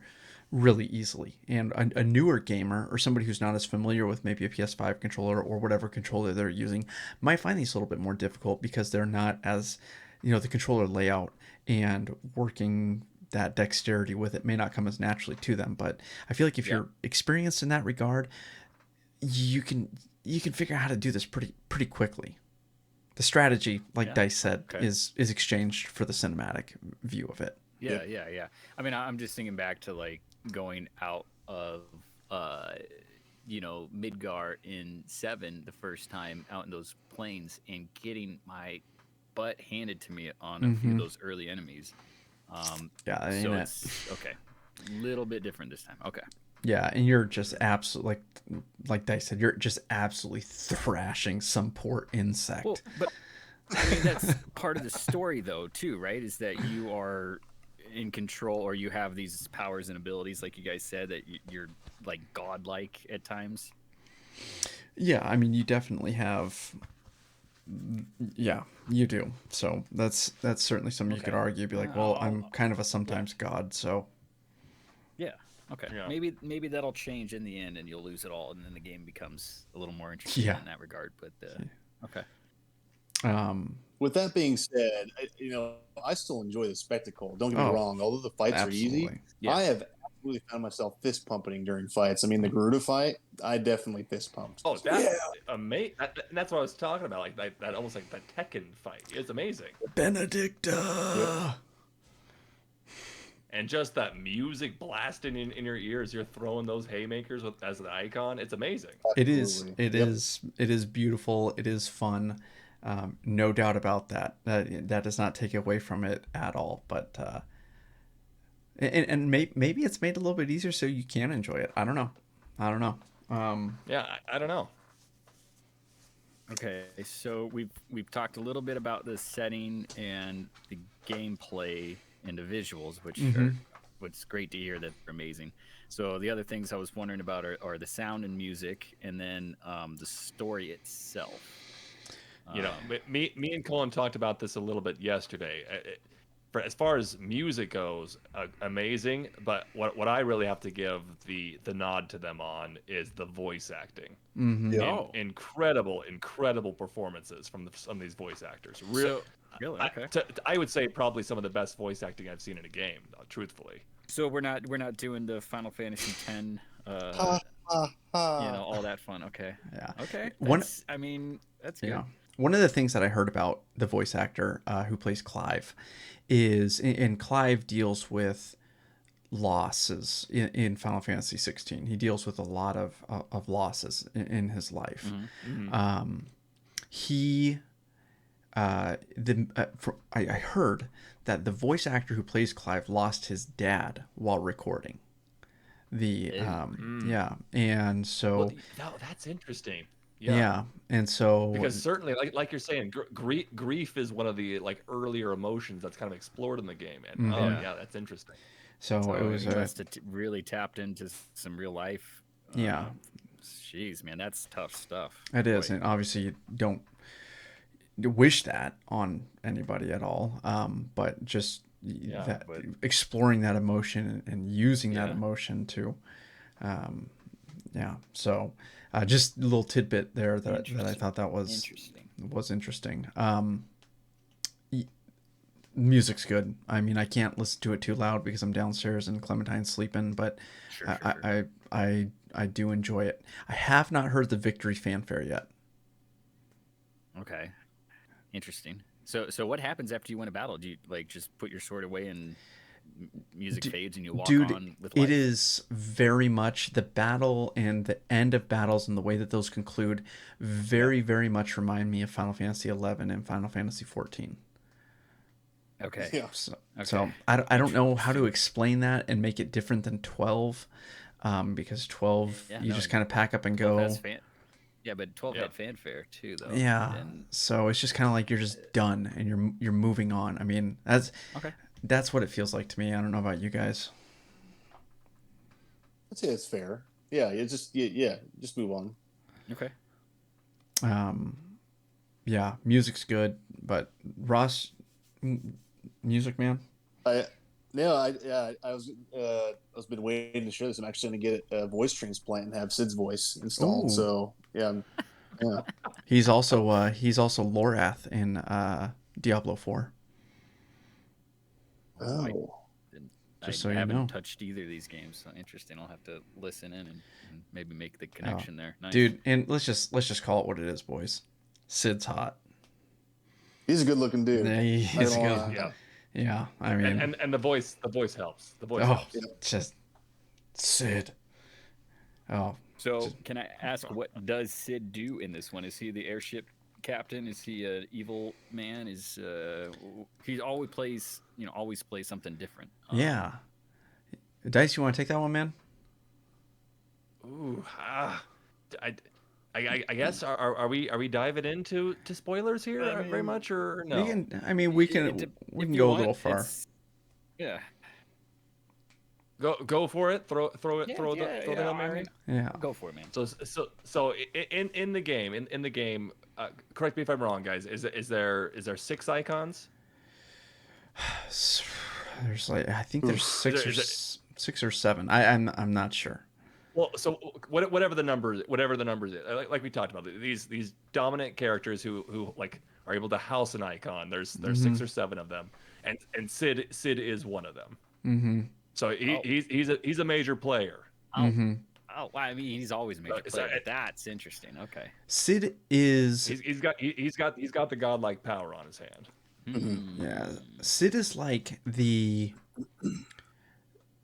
really easily, and a newer gamer or somebody who's not as familiar with maybe a PS5 controller or whatever controller they're using might find these a little bit more difficult because they're not as, the controller layout and working that dexterity with it may not come as naturally to them. But I feel like if Yeah. you're experienced in that regard, you can figure out how to do this pretty quickly. The strategy, like Yeah. Dice said, Okay. is exchanged for the cinematic view of it. Yeah, yeah. I mean, I'm just thinking back to like going out of Midgar in 7 the first time out in those plains and getting my butt handed to me on a few of those early enemies. Yeah, I mean, So it's okay. Little bit different this time. Okay. yeah, and you're just absolutely like Dice said, you're just absolutely thrashing some poor insect. Well, but I mean that's part of the story though too, right? Is that you are in control, or you have these powers and abilities, like you guys said, that you're like godlike at times. Yeah, I mean, you definitely have. Yeah, you do. So that's certainly something you could Okay. argue. Be like, well, I'm kind of a sometimes god, so Yeah. Okay. Yeah. Maybe that'll change in the end, and you'll lose it all, and then the game becomes a little more interesting Yeah. in that regard. But okay. With that being said, I still enjoy the spectacle. Don't get me Oh, wrong. Although the fights are easy, absolutely. Yeah. I have absolutely found myself fist pumping during fights. I mean, the Garuda fight, I definitely fist pumped. Oh, that's amazing! That's what I was talking about. Like that, almost like that Tekken fight. It's amazing. Benedicta. And just that music blasting in your ears, you're throwing those haymakers as the icon. It's amazing. It is. Absolutely. It Yep. is. It is beautiful. It is fun. No doubt about that. That does not take away from it at all. But maybe it's made a little bit easier so you can enjoy it. I don't know. Yeah, I don't know. Okay, so we've talked a little bit about the setting and the gameplay and the visuals, which are what's great to hear that they're amazing. So the other things I was wondering about are the sound and music, and then the story itself. Me and Colin talked about this a little bit yesterday. As far as music goes, amazing. But what I really have to give the nod to them on is the voice acting. Yeah. Incredible performances from some of these voice actors. Really? Okay. I would say probably some of the best voice acting I've seen in a game, truthfully. So we're not doing the Final Fantasy X, all that fun. Okay. Yeah. Okay. One- That's good. Yeah. One of the things that I heard about the voice actor who plays Clive is, and Clive deals with losses in Final Fantasy 16. He deals with a lot of losses in his life. I heard that the voice actor who plays Clive lost his dad while recording. And so That's interesting. yeah, and so Because certainly, like you're saying, grief is one of the earlier emotions that's kind of explored in the game, and that's interesting. so it was he must have really tapped into some real life. Yeah. Jeez, man, that's tough stuff. It is, Boy. and obviously you don't wish that on anybody at all. But just but- exploring that emotion and using that Yeah. emotion to Yeah. So just a little tidbit there that I Interesting. thought that was Interesting. interesting. Y- Music's good. I mean, I can't listen to it too loud because I'm downstairs and Clementine's sleeping, but Sure, I, sure, sure. I do enjoy it. I have not heard the victory fanfare yet. Okay. Interesting. So what happens after you win a battle? Do you like just put your sword away and music fades and you walk Dude, on with it life? is very much the battle and the end of battles and the way that those conclude very much remind me of Final Fantasy 11 and Final Fantasy 14. Okay. Yeah. So, Okay. I don't know how to Interesting. explain that and make it different than 12, because 12 Yeah, you no, just kind of pack up and 12 go. has fan. Yeah, but 12 Yep. had fanfare too, though. Yeah. And So it's just kind of like you're just done and you're moving on. I mean, okay. that's what it feels like to me. I don't know about you guys. I'd say it's fair. Yeah, just move on. Okay. Um, yeah, music's good, but Ross, music man. I no, I was been waiting to share this. I'm actually going to get a voice transplant and have Sid's voice installed. Ooh. So yeah, yeah. He's also Lorath in Diablo 4. Oh, Just I so you haven't know. touched either of these games, so interesting. I'll have to listen in and maybe make the connection there. Nice. Dude, and let's just call it what it is, boys. Sid's hot. he's a good looking dude. Yeah, Not he's gonna good. lie. Yeah. Yeah, I mean, And the voice helps. The voice oh, helps. just Sid. Oh, So, can I ask, what does Sid do in this one? Is he the airship captain? Is he an evil man? Is he always plays something different? yeah. Dice, you want to take that one, man? Ooh, I guess are we diving into spoilers here I very mean, much or We no? can. I mean, we can If you go a want, little far. Yeah. Go for it. Throw Yeah, the yeah, Hail yeah, I Mary. mean, Yeah. go for it, man. So in the game, correct me if I'm wrong, guys. Is there 6 icons? There's like I think there's Is there- 6 or 7. I'm not sure. Well, so whatever the numbers is, like we talked about, these dominant characters who like are able to house an icon. There's 6 or 7 of them, and Sid is one of them. Mm-hmm. So he's a major player. Oh, Mm-hmm. oh, I mean, he's always a major So player. That's interesting. Okay. Sid is He's got the godlike power on his hand. Mhm. yeah. Sid is like the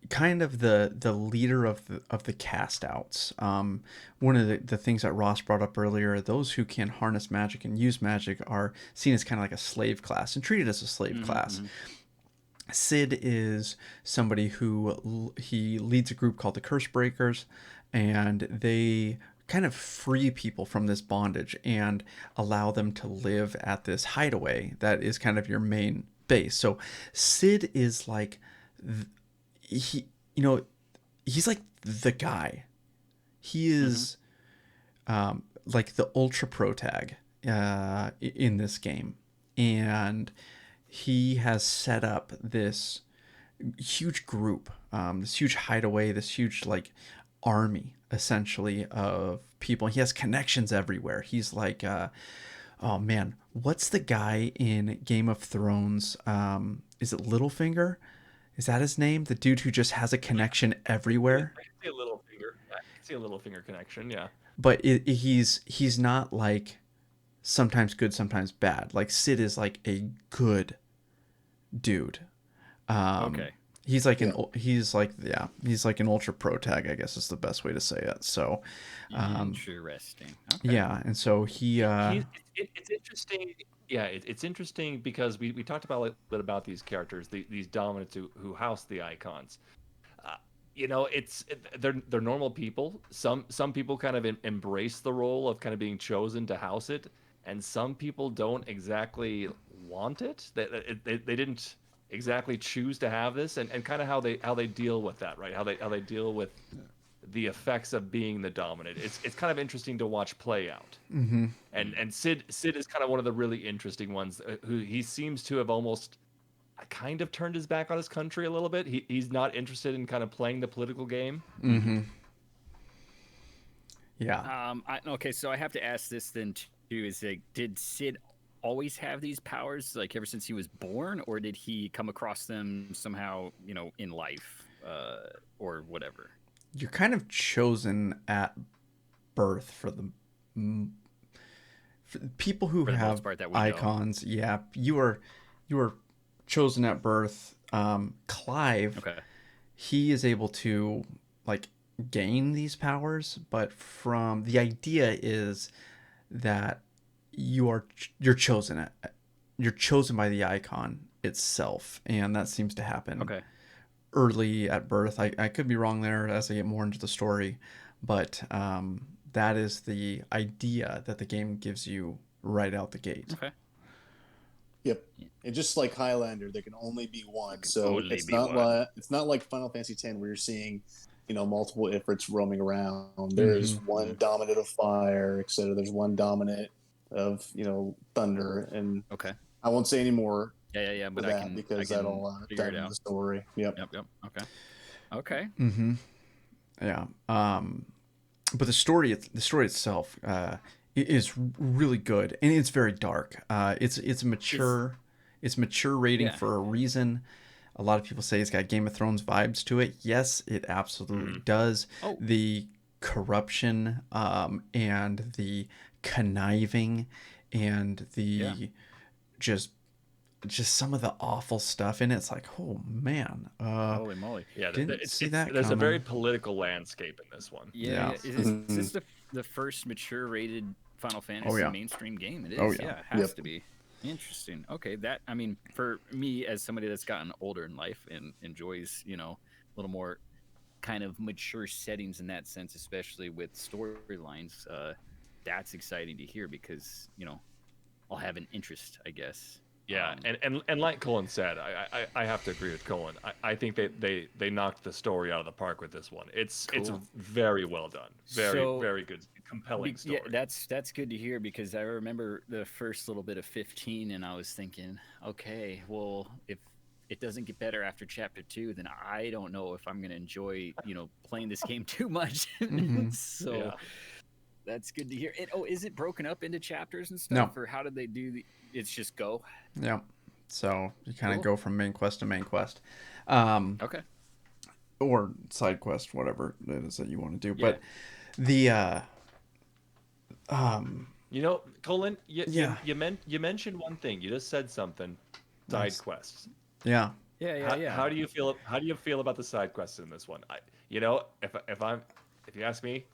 kind of the leader of the cast outs. One of the things that Ross brought up earlier, those who can harness magic and use magic are seen as kind of like a slave class and treated as a slave class. Sid is somebody who he leads a group called the Curse Breakers, and they kind of free people from this bondage and allow them to live at this hideaway that is kind of your main base. So Sid is like he he's like the guy. He is like the ultra protag in this game, and he has set up this huge group, this huge hideaway, this huge like army essentially of people. He has connections everywhere. He's like, oh man, what's the guy in Game of Thrones? Is it Littlefinger? Is that his name? The dude who just has a connection everywhere. I can see a little finger. I can see a little finger connection. Yeah. But he's not like sometimes good, sometimes bad. Like Sid is like a good dude. Okay. He's like he's like an ultra pro tag, I guess is the best way to say it. So Interesting. Okay. yeah, and so It's interesting. Yeah, it's interesting because we talked about a little bit about these characters, these dominants who house the icons. They're normal people. Some people kind of embrace the role of kind of being chosen to house it, and some people don't exactly want it. They didn't exactly choose to have this, and kind of how they deal with that, right? How they deal with the effects of being the dominant. It's kind of interesting to watch play out. mm-hmm. And Sid is kind of one of the really interesting ones, who he seems to have almost kind of turned his back on his country a little bit. He's not interested in kind of playing the political game. Mm-hmm. Yeah. Okay, so I have to ask this then too: is like, did Sid always have these powers, like ever since he was born, or did he come across them somehow, in life, or whatever? You're kind of chosen at birth for the people who For the most have part, that we know. icons. Yeah, you are chosen at birth. Clive, Okay. he is able to like gain these powers, but from the idea is that you're chosen you're chosen by the icon itself, and that seems to happen Okay. early at birth. I could be wrong there as I get more into the story, but that is the idea that the game gives you right out the gate. Okay. Yep. And just like Highlander, there can only be one. So only it's be not one. like Final Fantasy X where you're seeing, multiple Ifrits roaming around. There's Mm-hmm. one dominant of fire, etc. There's one dominant of thunder, and Okay. I won't say any more Yeah. for But that because that'll figure dive it into out. the story. Yep. Yep. Okay. Mm-hmm. Yeah. But the story itself is really good, and it's very dark. It's mature. It's mature rating Yeah. for a reason. A lot of people say it's got Game of Thrones vibes to it. Yes, it absolutely does. Oh. The corruption, and the conniving, and the just some of the awful stuff in it. It's like, oh man, Holy moly. Yeah, didn't see that there's a coming. very political landscape in this one. Yeah. Yeah. Is this the first mature rated Final Fantasy yeah. mainstream game? It is. Oh, yeah. It has Yep. to be. Interesting. Okay, for me as somebody that's gotten older in life and enjoys, a little more kind of mature settings in that sense, especially with storylines, that's exciting to hear because, I'll have an interest, I guess. Yeah, and like Colin said, I have to agree with Colin. I think they knocked the story out of the park with this one. It's Cool. very well done. Very So, very good, compelling story. Yeah, that's good to hear because I remember the first little bit of 15 and I was thinking, okay, well, if it doesn't get better after chapter 2, then I don't know if I'm going to enjoy, playing this game too much. Mhm. So Yeah. that's good to hear. Is it broken up into chapters and stuff? No. Or how did they do it's just go? Yeah. So you kind of Cool. go from main quest to main quest. Okay. Or side quest, whatever it is that you want to do. Yeah. But the Colin, Yeah. you mentioned one thing. You just said something. Side Nice. quests. yeah. Yeah. How do you feel? How do you feel about the side quests in this one? If you ask me,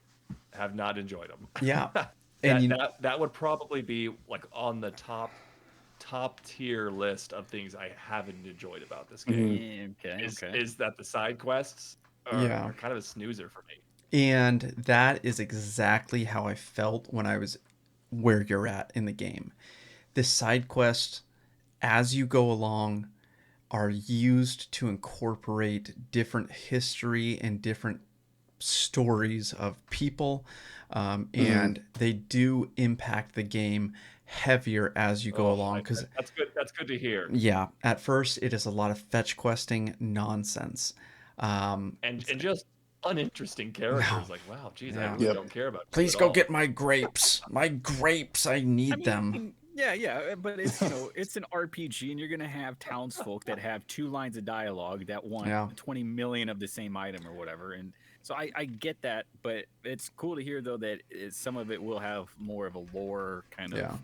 have not enjoyed them. Yeah. And that would probably be like on the top tier list of things I haven't enjoyed about this game. Yeah, okay. Is that the side quests are kind of a snoozer for me. And that is exactly how I felt when I was where you're at in the game. The side quests, as you go along, are used to incorporate different history and different stories of people, and they do impact the game heavier as you go along. Because That's good to hear. yeah, at first it is a lot of fetch questing nonsense. And just uninteresting characters. Like, wow, geez, I Yeah. really Yep. don't care about. Please you at go all. get my grapes. My grapes, I need them. Yeah, but it's it's an RPG, and you're gonna have townsfolk that have 2 lines of dialogue that want Yeah. 20 million of the same item or whatever, and so I get that, but it's cool to hear though that some of it will have more of a lore kind of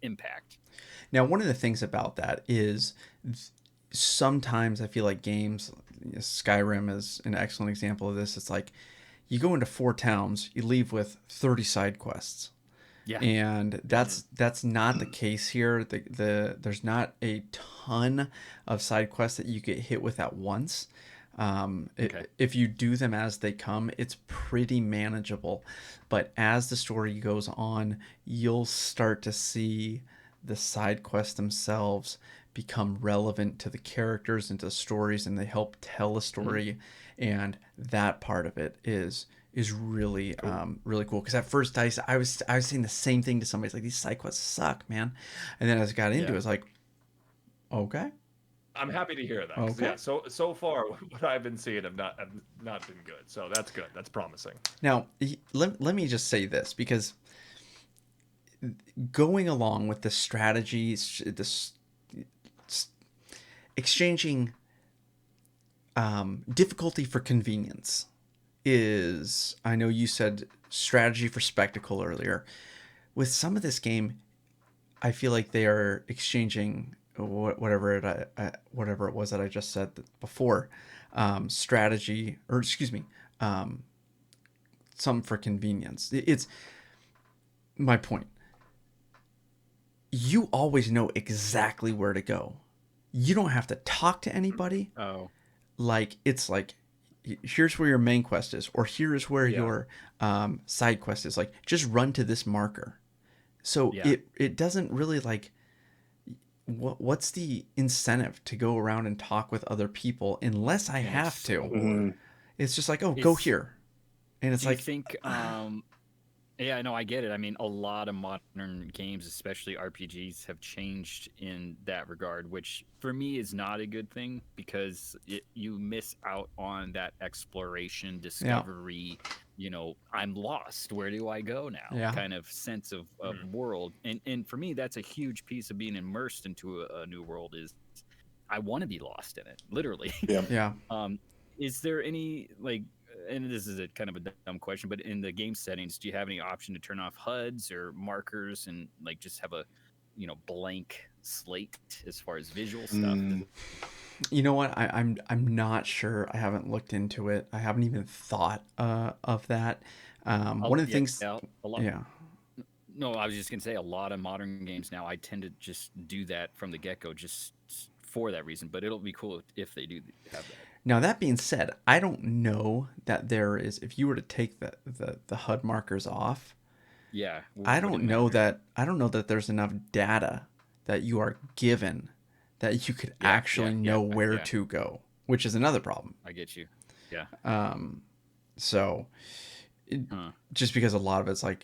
impact. Now, one of the things about that is sometimes I feel like games, Skyrim is an excellent example of this. It's like you go into 4 towns, you leave with 30 side quests. Yeah, And that's not the case here. There's not a ton of side quests that you get hit with at once. Okay. If you do them as they come, it's pretty manageable. But as the story goes on, you'll start to see the side quests themselves become relevant to the characters and to the stories, and they help tell a story. And that part of it is really really cool. Because at first I was saying the same thing to somebody. It's like, these side quests suck, man. And then as I got into it, it's like, okay, I'm happy to hear that. 'Cause, Okay. Yeah, so far what I've been seeing have not been good. So that's good. That's promising. Now, let me just say this, because going along with the strategies, this exchanging difficulty for convenience is, I know you said strategy for spectacle earlier. With some of this game, I feel like they are exchanging whatever it was that I just said before, strategy, or excuse me, some for convenience. It's my point. You always know exactly where to go. You don't have to talk to anybody. Oh, Like, it's like, here's where your main quest is, or here's where Yeah. your side quest is. Like, just run to this marker. So Yeah. it doesn't really, like, what's the incentive to go around and talk with other people unless I and have to? explore. It's just like, oh, go Is- here, and it's Do you like, think? Yeah, no, I get it. I mean, a lot of modern games, especially RPGs, have changed in that regard, which for me is not a good thing because you miss out on that exploration, discovery. I'm lost. Where do I go now? Yeah. Kind of sense of world. And for me, that's a huge piece of being immersed into a new world. Is I want to be lost in it, literally. yeah. Is there any, like, and this is a kind of a dumb question, but in the game settings, do you have any option to turn off HUDs or markers and like just have a blank slate as far as visual stuff? You know what? I'm not sure. I haven't looked into it. I haven't even thought of that. One of the things. A lot, Yeah. No, I was just gonna say a lot of modern games now. I tend to just do that from the get go, just for that reason. But it'll be cool if they do have that. Now, that being said, I don't know that there is. If you were to take the HUD markers off, Yeah, I would it don't know matter? that there's enough data that you are given that you could Yeah, actually know where yeah. to go, which is another problem. I get you. Yeah. So just because a lot of it's like,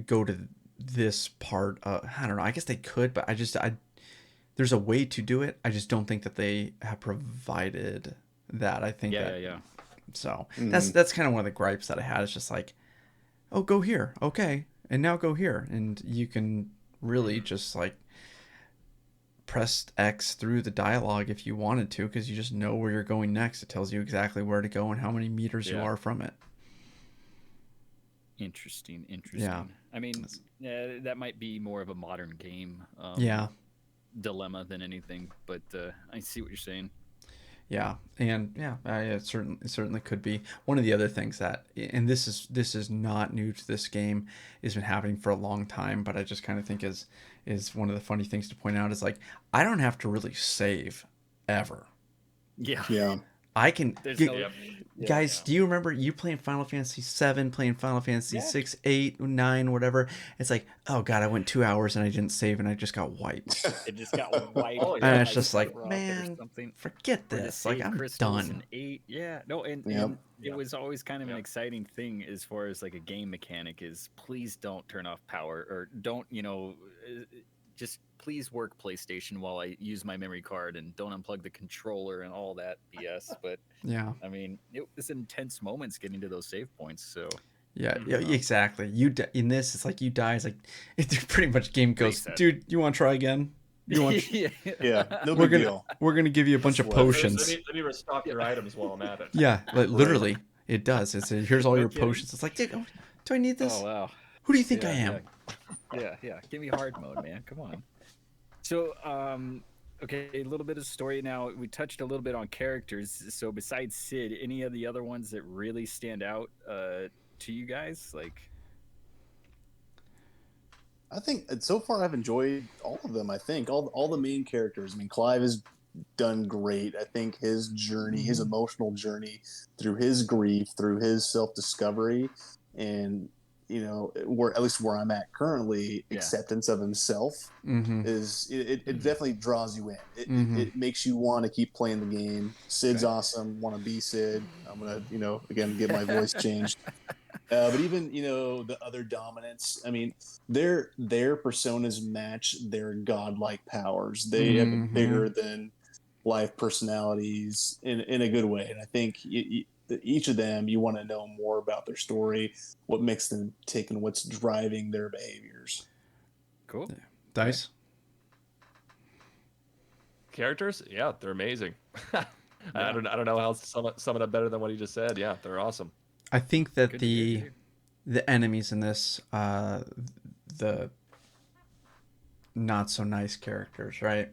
go to this part, I don't know. I guess they could, but there's a way to do it. I just don't think that they have provided that. I think that. Yeah. So that's kind of one of the gripes that I had. It's just like, oh, go here, okay, and now go here, and you can really just like press X through the dialogue if you wanted to, because you just know where you're going next. It tells you exactly where to go and how many meters you Yeah. are from it. Interesting. Yeah. I mean, that might be more of a modern game Yeah. dilemma than anything, but I see what you're saying. Yeah, and yeah, it certainly could be. One of the other things that, and this is not new to this game, has been happening for a long time, but I just kind of think is one of the funny things to point out is, like, I don't have to really save ever. Yeah. Yeah. I can. There's G- no, Guys, do you remember you playing Final Fantasy 7, playing Final Fantasy 6, 8, 9, whatever? It's like, oh god, I went 2 hours and I didn't save and I just got wiped. it just got wiped. Oh, yeah. And it's by just like, Rocket or man, something. forget Or the this. Like, save I'm crystals done. and 8. Yeah. No, and Yep. it was always kind of an Yep. exciting thing as far as like a game mechanic is, please don't turn off power, or don't, just please work PlayStation while I use my memory card, and don't unplug the controller and all that BS. But Yeah. I mean, it was intense moments getting to those save points. So Yeah, Mhm. yeah, exactly. In this, it's like you die. It's like it's pretty much game goes, Reset. dude. You want to try again? You want? yeah. Yeah. No we're big gonna deal. we're gonna give you a bunch of Sweat. potions. Let me restock your items while I'm at it. Yeah, like, literally, it does. It's here's all No your kidding. potions. It's like, dude, do I need this? Oh wow. Who do you think I Yeah, am? Yeah. Give me hard mode, man. Come on. So, okay, a little bit of story now. We touched a little bit on characters. So, besides Sid, any of the other ones that really stand out to you guys? Like, I think so far I've enjoyed all of them. I think all the main characters. I mean, Clive has done great. I think his journey, his emotional journey through his grief, through his self-discovery, and where, at least where I'm at currently, Yeah. acceptance of himself Mm-hmm. is it definitely draws you in. It, Mhm. it makes you want to keep playing the game. Sid's awesome. Want to be Sid. I'm gonna again get my voice changed. But even the other dominants, I mean, their personas match their godlike powers. They have it bigger than life personalities in a good way. And I think each of them, you want to know more about their story, what makes them tick, and what's driving their behaviors. Cool. Yeah. Dice? Characters, yeah, they're amazing. I Yeah. don't know how to sum it up better than what he just said. Yeah, they're awesome. I think that Good to hear, the dude. enemies in this, the not so nice characters, right?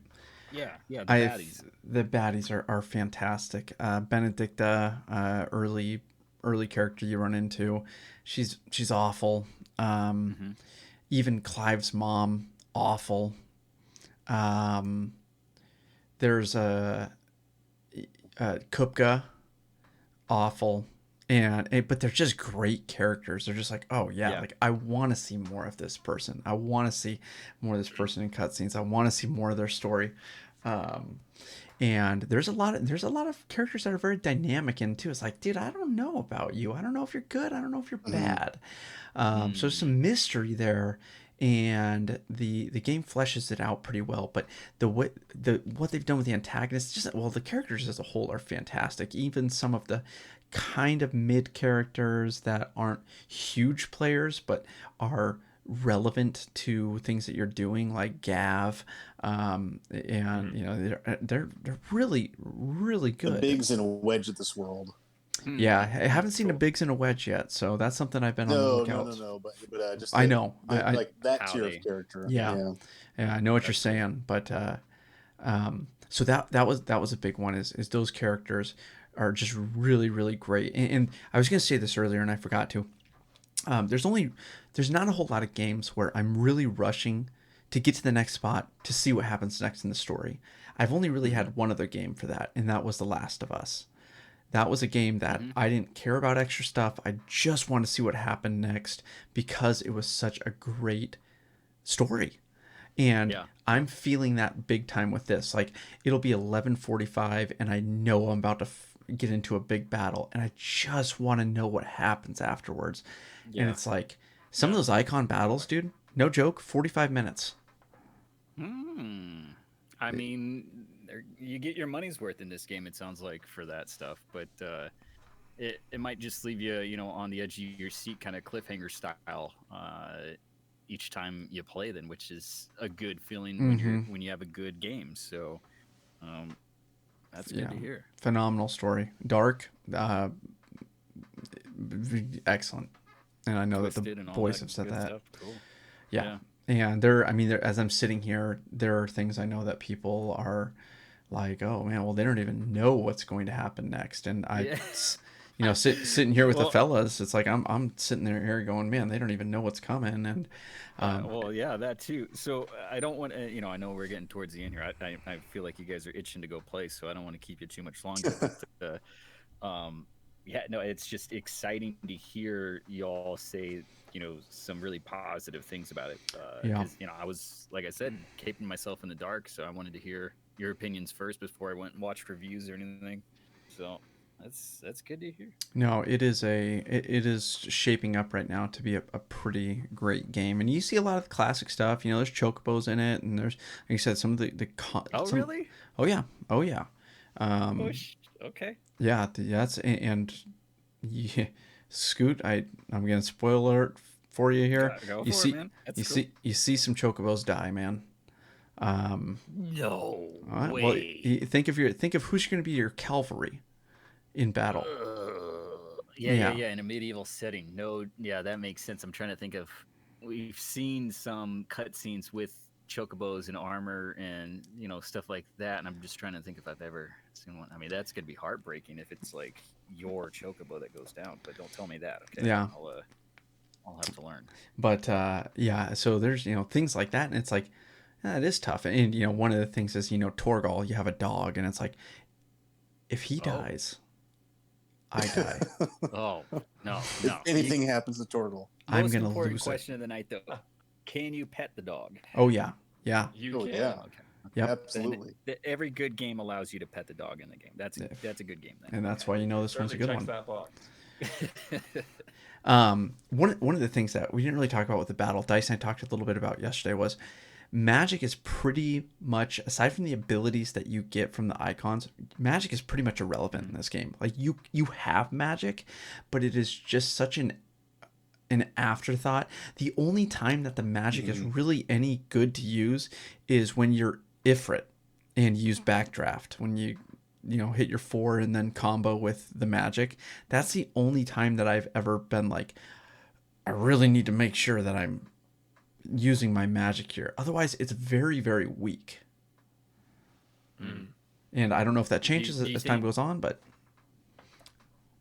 Yeah, the I baddies. the baddies are fantastic. Benedicta, early character you run into, she's awful. Mhm. Even Clive's mom, awful. Um, there's Kupka, awful. But they're just great characters. They're just like, oh yeah, Yeah. like I want to see more of this person. I want to see more of this person in cutscenes. I want to see more of their story. And there's a lot of characters that are very dynamic in too. It's like, dude, I don't know about you. I don't know if you're good. I don't know if you're bad. So there's some mystery there, and the game fleshes it out pretty well. But what they've done with the antagonists, just the characters as a whole are fantastic. Even some of the kind of mid characters that aren't huge players but are relevant to things that you're doing, like Gav, and they're really really The good. Biggs and a Wedge of this world. Yeah, I haven't seen a Cool. Biggs and a Wedge yet, so that's something I've been on the No, lookout. but just I know. I like that How tier they- of character. Yeah. Yeah, I know what you're saying, but so that was a big one. Is those characters are just really really great. And I was gonna say this earlier and I forgot to. There's not a whole lot of games where I'm really rushing to get to the next spot to see what happens next in the story. I've only really had one other game for that, and that was The Last of Us. That was a game that I didn't care about extra stuff. I just wanted to see what happened next because it was such a great story. And Yeah. I'm feeling that big time with this. Like, it'll be 11:45 and I know I'm about to get into a big battle and I just want to know what happens afterwards. And Yeah. it's like some of those icon battles, dude, no joke, 45 minutes. I mean, you get your money's worth in this game. It sounds like for that stuff, but it might just leave you, on the edge of your seat, kind of cliffhanger style, each time you play them, which is a good feeling when you have a good game. So, that's good to hear. Phenomenal story. Dark, excellent. And I know that Twisted the and all boys that have said good that. stuff. Cool. Yeah. And as I'm sitting here, there are things I know that people are like, oh man, well, they don't even know what's going to happen next. And sitting here with the fellas, it's like, I'm sitting there here going, man, they don't even know what's coming. And, that too. So I don't want to, I know we're getting towards the end here. I feel like you guys are itching to go play, so I don't want to keep you too much longer. But, it's just exciting to hear y'all say, some really positive things about it. 'Cause, I was, like I said, keeping myself in the dark, so I wanted to hear your opinions first before I went and watched reviews or anything. So that's good to hear. No, it is shaping up right now to be a pretty great game, and you see a lot of the classic stuff. There's chocobos in it, and there's, like you said, some of Really? Oh yeah. Okay. Yeah, Scoot. I'm gonna spoil alert for you here. Go you for see, it, man. That's cool. you see some chocobos die, man. No All right, way. well, think of who's going to be your cavalry in battle. Yeah. In a medieval setting. No, yeah, that makes sense. I'm trying to think of. We've seen some cutscenes with chocobos and armor and stuff like that, and I'm just trying to think if I've ever seen one. I mean, that's gonna be heartbreaking if it's like your chocobo that goes down. But don't tell me that, okay? Yeah. I'll have to learn. But so there's things like that, and it's like it is tough. And one of the things is Torgal, you have a dog, and it's like if he dies, I die. Oh no. If anything happens to Torgal, I'm Most gonna important lose question of the night, though: can you pet the dog? Oh yeah. You Oh, can. yeah. Okay. Yep. Absolutely. Every good game allows you to pet the dog in the game. That's a good game then. And that's why this one's a good Certainly one. checks that box. One of the things that we didn't really talk about with the battle, Dice and I talked a little bit about yesterday, was magic is pretty much, aside from the abilities that you get from the icons, magic is pretty much irrelevant in this game. Like you have magic, but it is just such an afterthought. The only time that the magic is really any good to use is when you're Ifrit and use Backdraft. When you hit your 4 and then combo with the magic. That's the only time that I've ever been like, I really need to make sure that I'm using my magic here. Otherwise, it's very, very weak. And I don't know if that changes do you as time think- goes on, but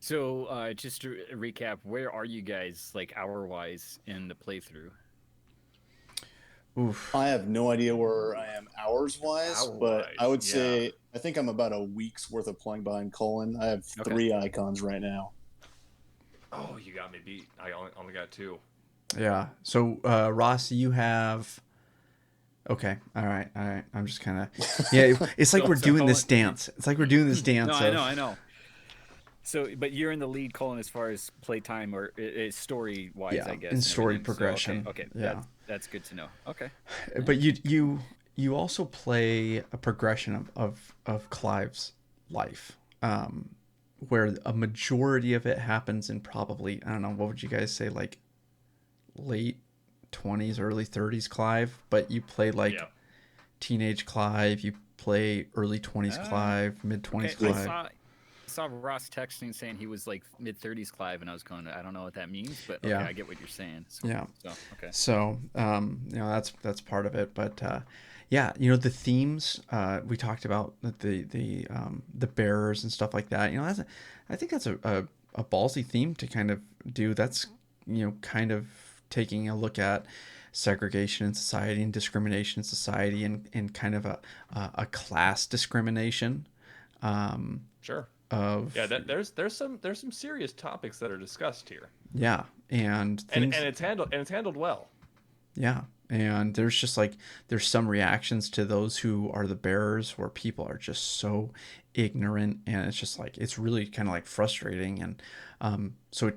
So, just to recap, where are you guys, like, hour-wise in the playthrough? oof. I have no idea where I am hours wise, but I would Hour-wise, say I think I'm about a week's worth of playing behind Colin. I have Okay. 3 icons right now. Oh, you got me beat. I only got 2. Yeah. So, Ross, you have. Okay. All right. I'm just kind of. Yeah. It's like So- we're so doing this Colin- dance. It's like we're doing this dance. No, I know. So, but you're in the lead, Colin, as far as playtime or story-wise, Yeah, I guess. in and story everything. So, progression, okay. yeah. That's good to know. Okay. But you also play a progression of Clive's life, where a majority of it happens in probably, I don't know, what would you guys say, like late 20s, early 30s Clive, but you play like Yeah. teenage Clive, you play early 20s Clive, mid 20s Okay, Clive. I saw Ross texting saying he was like mid-30s Clive, and I was going, I don't know what that means, but okay, Yeah. I get what you're saying. So, Yeah. So, okay. So, that's part of it. But yeah, the themes we talked about, the bearers and stuff like that. I think that's a ballsy theme to kind of do. That's kind of taking a look at segregation in society and discrimination in society and kind of a class discrimination. Sure. Of There's some serious topics that are discussed here, yeah, and and things. it's handled well. Yeah. And there's just like, there's some reactions to those who are the bearers where people are just so ignorant, and it's just like, it's really kind of like frustrating. And so it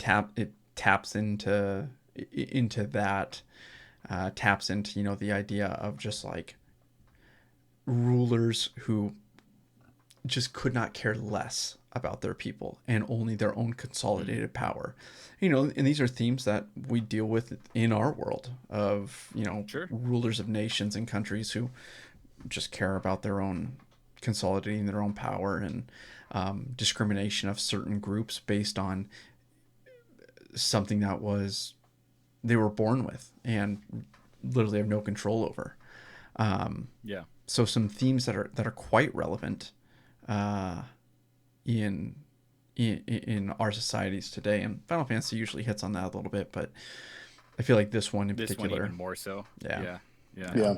taps into that, taps into, the idea of just like rulers who just could not care less about their people and only their own consolidated power. And these are themes that we deal with in our world of, Sure. rulers of nations and countries who just care about their own consolidating their own power, and discrimination of certain groups based on something that they were born with and literally have no control over. Yeah. So some themes that are quite relevant in our societies today, and Final Fantasy usually hits on that a little bit, but I feel like this one in This particular. one even more so. Yeah. Yeah.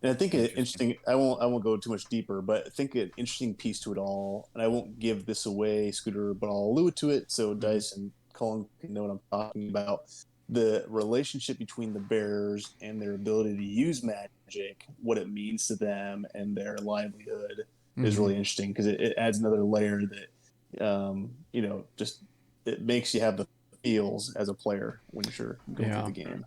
And I think an Interesting. interesting. I won't go too much deeper, but I think an interesting piece to it all, and I won't give this away, Scooter, but I'll allude to it so Dice and Colin can know what I'm talking about. The relationship between the bearers and their ability to use magic, what it means to them, and their livelihood is really interesting, because it adds another layer that, just it makes you have the feels as a player when you're going Yeah. through the game.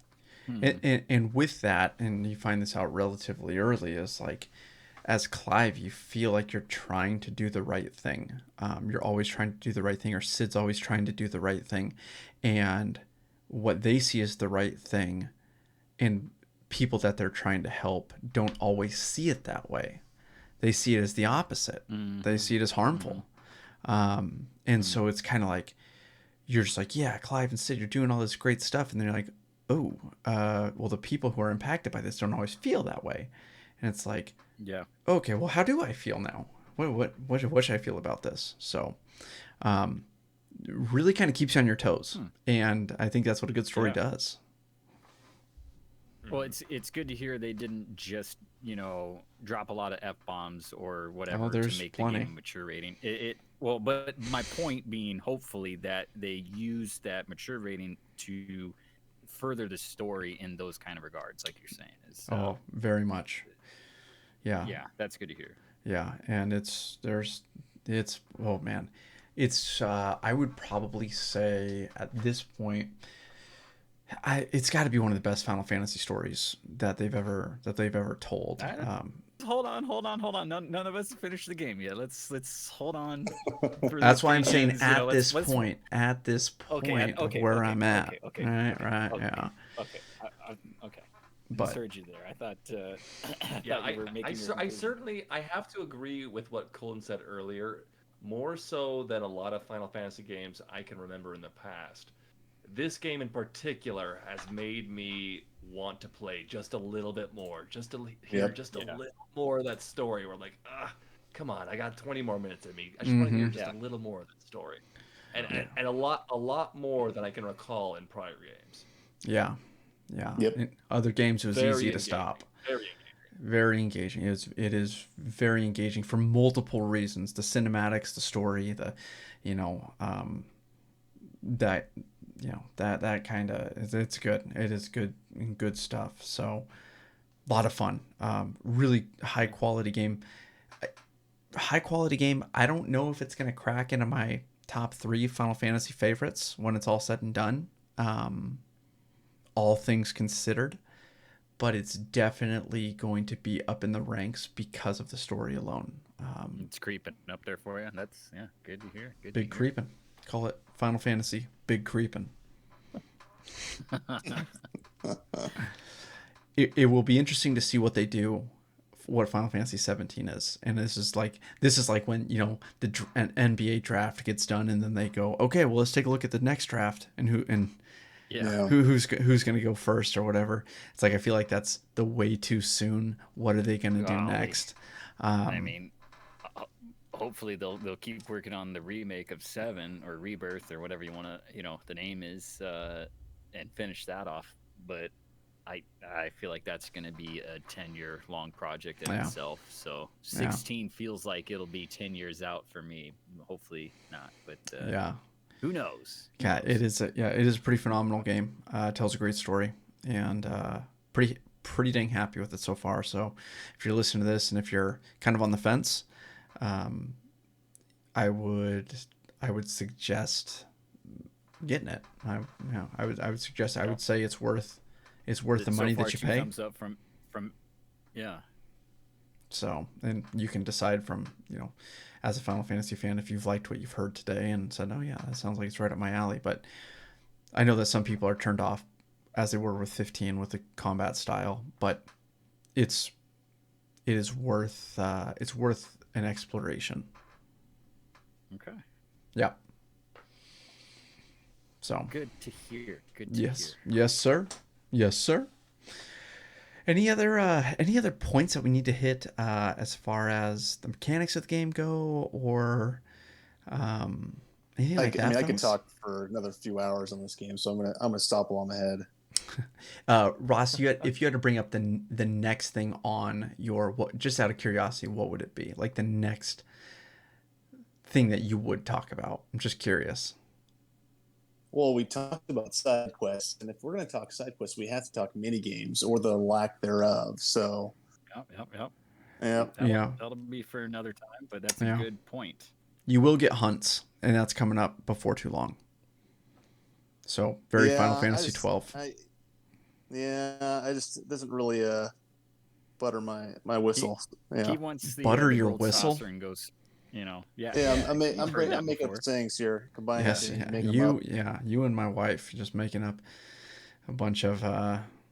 And with that, and you find this out relatively early, is like, as Clive, you feel like you're trying to do the right thing. You're always trying to do the right thing, or Sid's always trying to do the right thing. And what they see as the right thing, and people that they're trying to help don't always see it that way. They see it as the opposite. They see it as harmful. And so it's kind of like, you're just like, yeah, Clive and Sid, you're doing all this great stuff. And they're like, oh, well, the people who are impacted by this don't always feel that way. And it's like, Yeah. okay, well, how do I feel now? What should I feel about this? So, really kind of keeps you on your toes. And I think that's what a good story does. Well, it's good to hear they didn't just drop a lot of F-bombs or whatever there's to make plenty. the game mature rating. Well, but my point being, hopefully, that they use that mature rating to further the story in those kind of regards, like you're saying. Oh, very much. Yeah. Yeah, that's good to hear. Yeah, and oh man, it's I would probably say at this point, It's got to be one of the best Final Fantasy stories that they've ever told. Hold on. None of us have finished the game yet. Let's hold on. For That's the why I'm saying fans, you know, at let's, this point of okay, where I'm at. okay, Right, okay, right, okay, yeah. okay, okay. But Misheard you there. I thought, Yeah, thought you were making your I conclusion. certainly I have to agree with what Colin said earlier, more so than a lot of Final Fantasy games I can remember in the past. This game in particular has made me want to play just a little bit more, just to hear Yep. just a Yeah. little more of that story. We're like, come on, I got 20 more minutes in me. I just want to Mhm. hear just Yeah. a little more of that story, and Yeah. and a lot more than I can recall in prior games. yeah, Yep. In other games, it was Very easy to engaging, stop. very engaging. Very engaging. It is very engaging for multiple reasons. The cinematics, the story, the, you know, that, that kind of, it's good. It is good stuff. So a lot of fun. Really high quality game. High quality game. I don't know if it's gonna crack into my top 3 Final Fantasy favorites when it's all said and done. Um, all things considered, but it's definitely going to be up in the ranks because of the story alone. It's creeping up there for you. That's good to hear. Good Big to hear. creeping. Call it Final Fantasy Big Creeping. It will be interesting to see what they do, what Final Fantasy 17 is. And this is like when, an NBA draft gets done and then they go, okay, well, let's take a look at the next draft and Yeah. who's going to go first or whatever. It's like I feel like that's the way too soon. What are they going to do Golly. next? I mean, hopefully they'll keep working on the remake of 7 or Rebirth or whatever you want to, the name is, and finish that off. But I feel like that's going to be a 10-year long project in Yeah. itself. So 16 feels like it'll be 10 years out for me. Hopefully not, but Yeah. who knows? Who Yeah, knows? it is. It is a pretty phenomenal game. It tells a great story, and pretty dang happy with it so far. So, if you're listening to this, and if you're kind of on the fence, I would suggest getting it. I would suggest. I would say it's worth the money so far, that you 2 pay. thumbs up from yeah. So, and you can decide from, as a Final Fantasy fan, if you've liked what you've heard today and said, oh yeah, that sounds like it's right up my alley. But I know that some people are turned off, as they were with 15 with the combat style, but it is worth an exploration. Okay. Yeah. So Good to hear. Good to yes, hear. yes sir. Any other points that we need to hit as far as the mechanics of the game go, or anything like that? I could talk for another few hours on this game, so I'm gonna stop while I'm ahead. Ross, if you had to bring up the next thing on your, just out of curiosity, what would it be? Like the next thing that you would talk about? I'm just curious. Well, we talked about side quests, and if we're going to talk side quests, we have to talk mini games or the lack thereof. So, Yep. yeah, That'll be for another time, but that's Yeah. a good point. You will get hunts, and that's coming up before too long. So very Final Fantasy 12. I just it doesn't really butter my whistle. He wants the Butter the your gold whistle? saucer and goes, I'm you've heard that making up before. sayings here. Combine Yes, it and yeah. make them up. You and my wife just making up a bunch of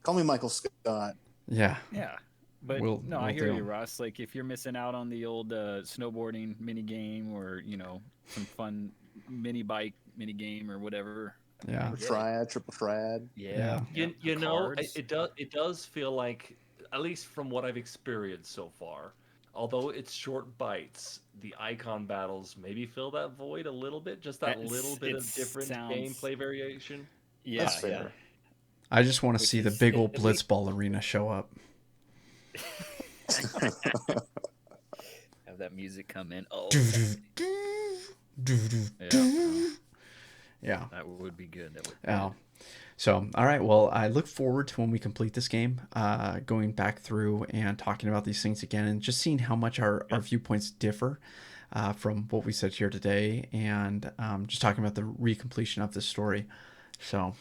Call me Michael Scott. yeah. Yeah. But We'll I hear do. you, Ross. Like if you're missing out on the old snowboarding mini game or some fun mini bike mini game or whatever. Yeah. Triple triad. Yeah. You know, Cards. it does feel like, at least from what I've experienced so far, although it's short bites, the icon battles maybe fill that void a little bit, just that little bit of different gameplay variation. Yeah, That's fair. I just want to Which see the is big old at least- Blitzball arena show up. Have that music come in. Oh, Yeah. that would be good. That would. Yeah. So, all right. Well, I look forward to when we complete this game, going back through and talking about these things again and just seeing how much our viewpoints differ from what we said here today, and just talking about the recompletion of this story. So,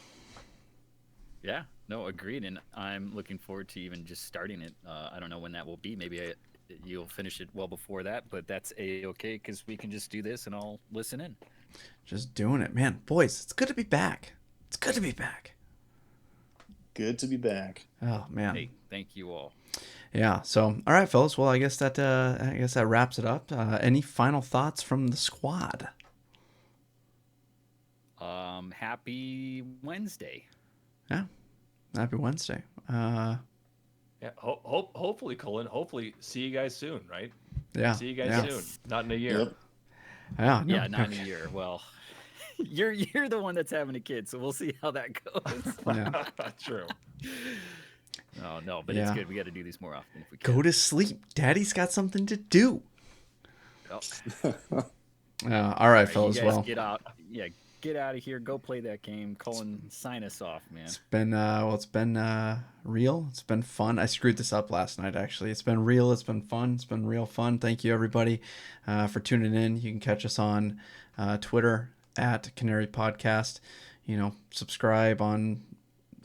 Yeah, no, agreed. And I'm looking forward to even just starting it. I don't know when that will be. Maybe you'll finish it well before that, but that's okay because we can just do this and I'll listen in. Just doing it, man. Boys, it's good to be back. It's good to be back. Good to be back. Oh man. Hey, thank you all. Yeah. So, all right, fellas. Well, I guess that wraps it up. Any final thoughts from the squad? Happy Wednesday. Yeah. Happy Wednesday. Yeah. Hopefully, Colin. Hopefully, see you guys soon. Right. Yeah. See you guys yeah. soon. Not in a year. Yep. Yeah. No, Yeah, not in okay. a year. Well, you're the one that's having a kid, so we'll see how that goes. Yeah. True. Oh no, but it's Yeah. good. We got to do these more often if we can. Go to sleep. Daddy's got something to do. Oh. All right, All right, fellas. you guys Well, get out. Yeah, get out of here. Go play that game. Colin, sign us off, man. it's been real. It's been fun. I screwed this up last night. Actually, it's been real. It's been fun. It's been real fun. Thank you everybody for tuning in. You can catch us on Twitter at Canary Podcast. You know, subscribe on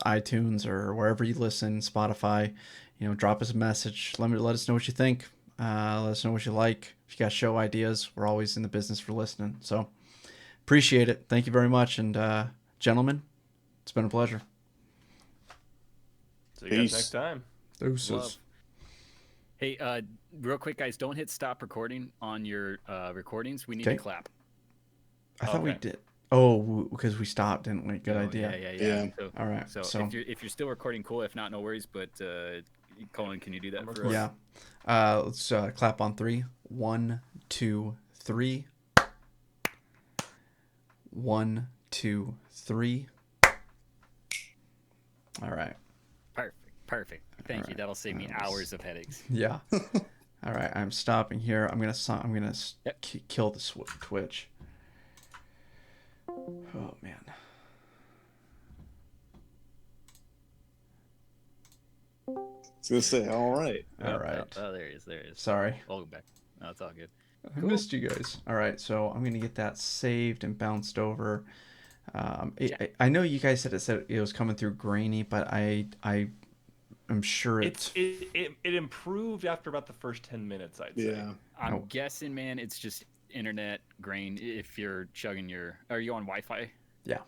iTunes or wherever you listen, Spotify. You know, drop us a message. Let us know what you think. Let us know what you like. If you got show ideas, we're always in the business for listening. So appreciate it. Thank you very much. And gentlemen, it's been a pleasure. See you guys Peace. next time. Deuces. Love. Hey, real quick, guys, don't hit stop recording on your recordings. We need Okay. to clap. I thought we Okay. did. Oh, because we stopped, didn't we? Good Oh, idea. Yeah. Yeah. So, All right. so, So, if you're still recording, cool. If not, no worries. But Colin, can you do that I'm for us? recording. yeah. Let's clap on 3. 1, 2, 3. 1, 2, 3. All right. Perfect. Thank you. right. That'll save me hours of headaches. Yeah. All right. I'm stopping here. I'm gonna Yep. kill the Twitch. Oh man. I was gonna say, all right. All right. Oh, there he is. Sorry. Welcome back. No, it's all good. I missed you guys. All right, so I'm gonna get that saved and bounced over. I know you guys said it was coming through grainy, but I'm sure it's It improved after about the first 10 minutes, I'd say. Yeah. I'm Oh. guessing, man, it's just internet grain. If you're chugging are you on Wi-Fi? Yeah.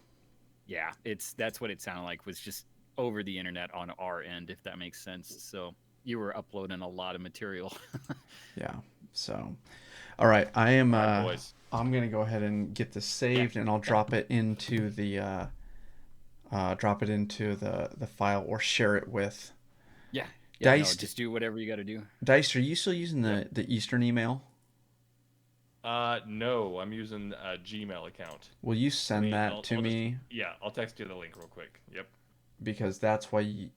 Yeah, that's what it sounded like, was just over the internet on our end, if that makes sense. So you were uploading a lot of material. yeah. So, all right, I am. All right, boys. I'm gonna go ahead and get this saved, and I'll drop it into the file or share it with. Yeah. Dice. Just do whatever you got to do. Dice, are you still using the Eastern email? No, I'm using a Gmail account. Will you send that I'll to just- me? Yeah, I'll text you the link real quick. Yep. Because that's why you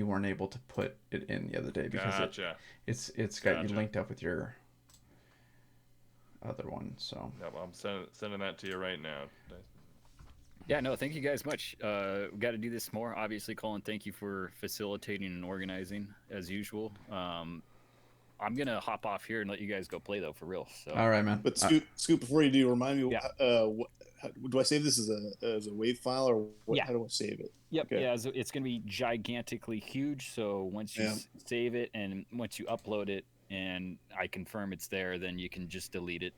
weren't able to put it in the other day, because Gotcha. it's got you Gotcha. linked up with your other one. So Yep, I'm sending that to you right now. Yeah, no, thank you guys much. We got to do this more. Obviously, Colin, thank you for facilitating and organizing as usual. I'm gonna hop off here and let you guys go play though, for real. So all right, man. But Scoop, before you do, remind me. Yeah. Do I save this as a WAV file, or what, Yeah. how do I save it? Yep, Okay. yeah, so it's gonna be gigantically huge. So once you Yeah. save it and once you upload it, and I confirm it's there, then you can just delete it.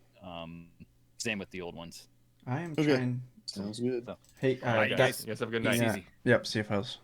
Same with the old ones. I am Okay. trying. Sounds good. So, Hey, All right, Guys, guys. you guys have a good Peace night. yeah. easy. Yep. See you, fellas.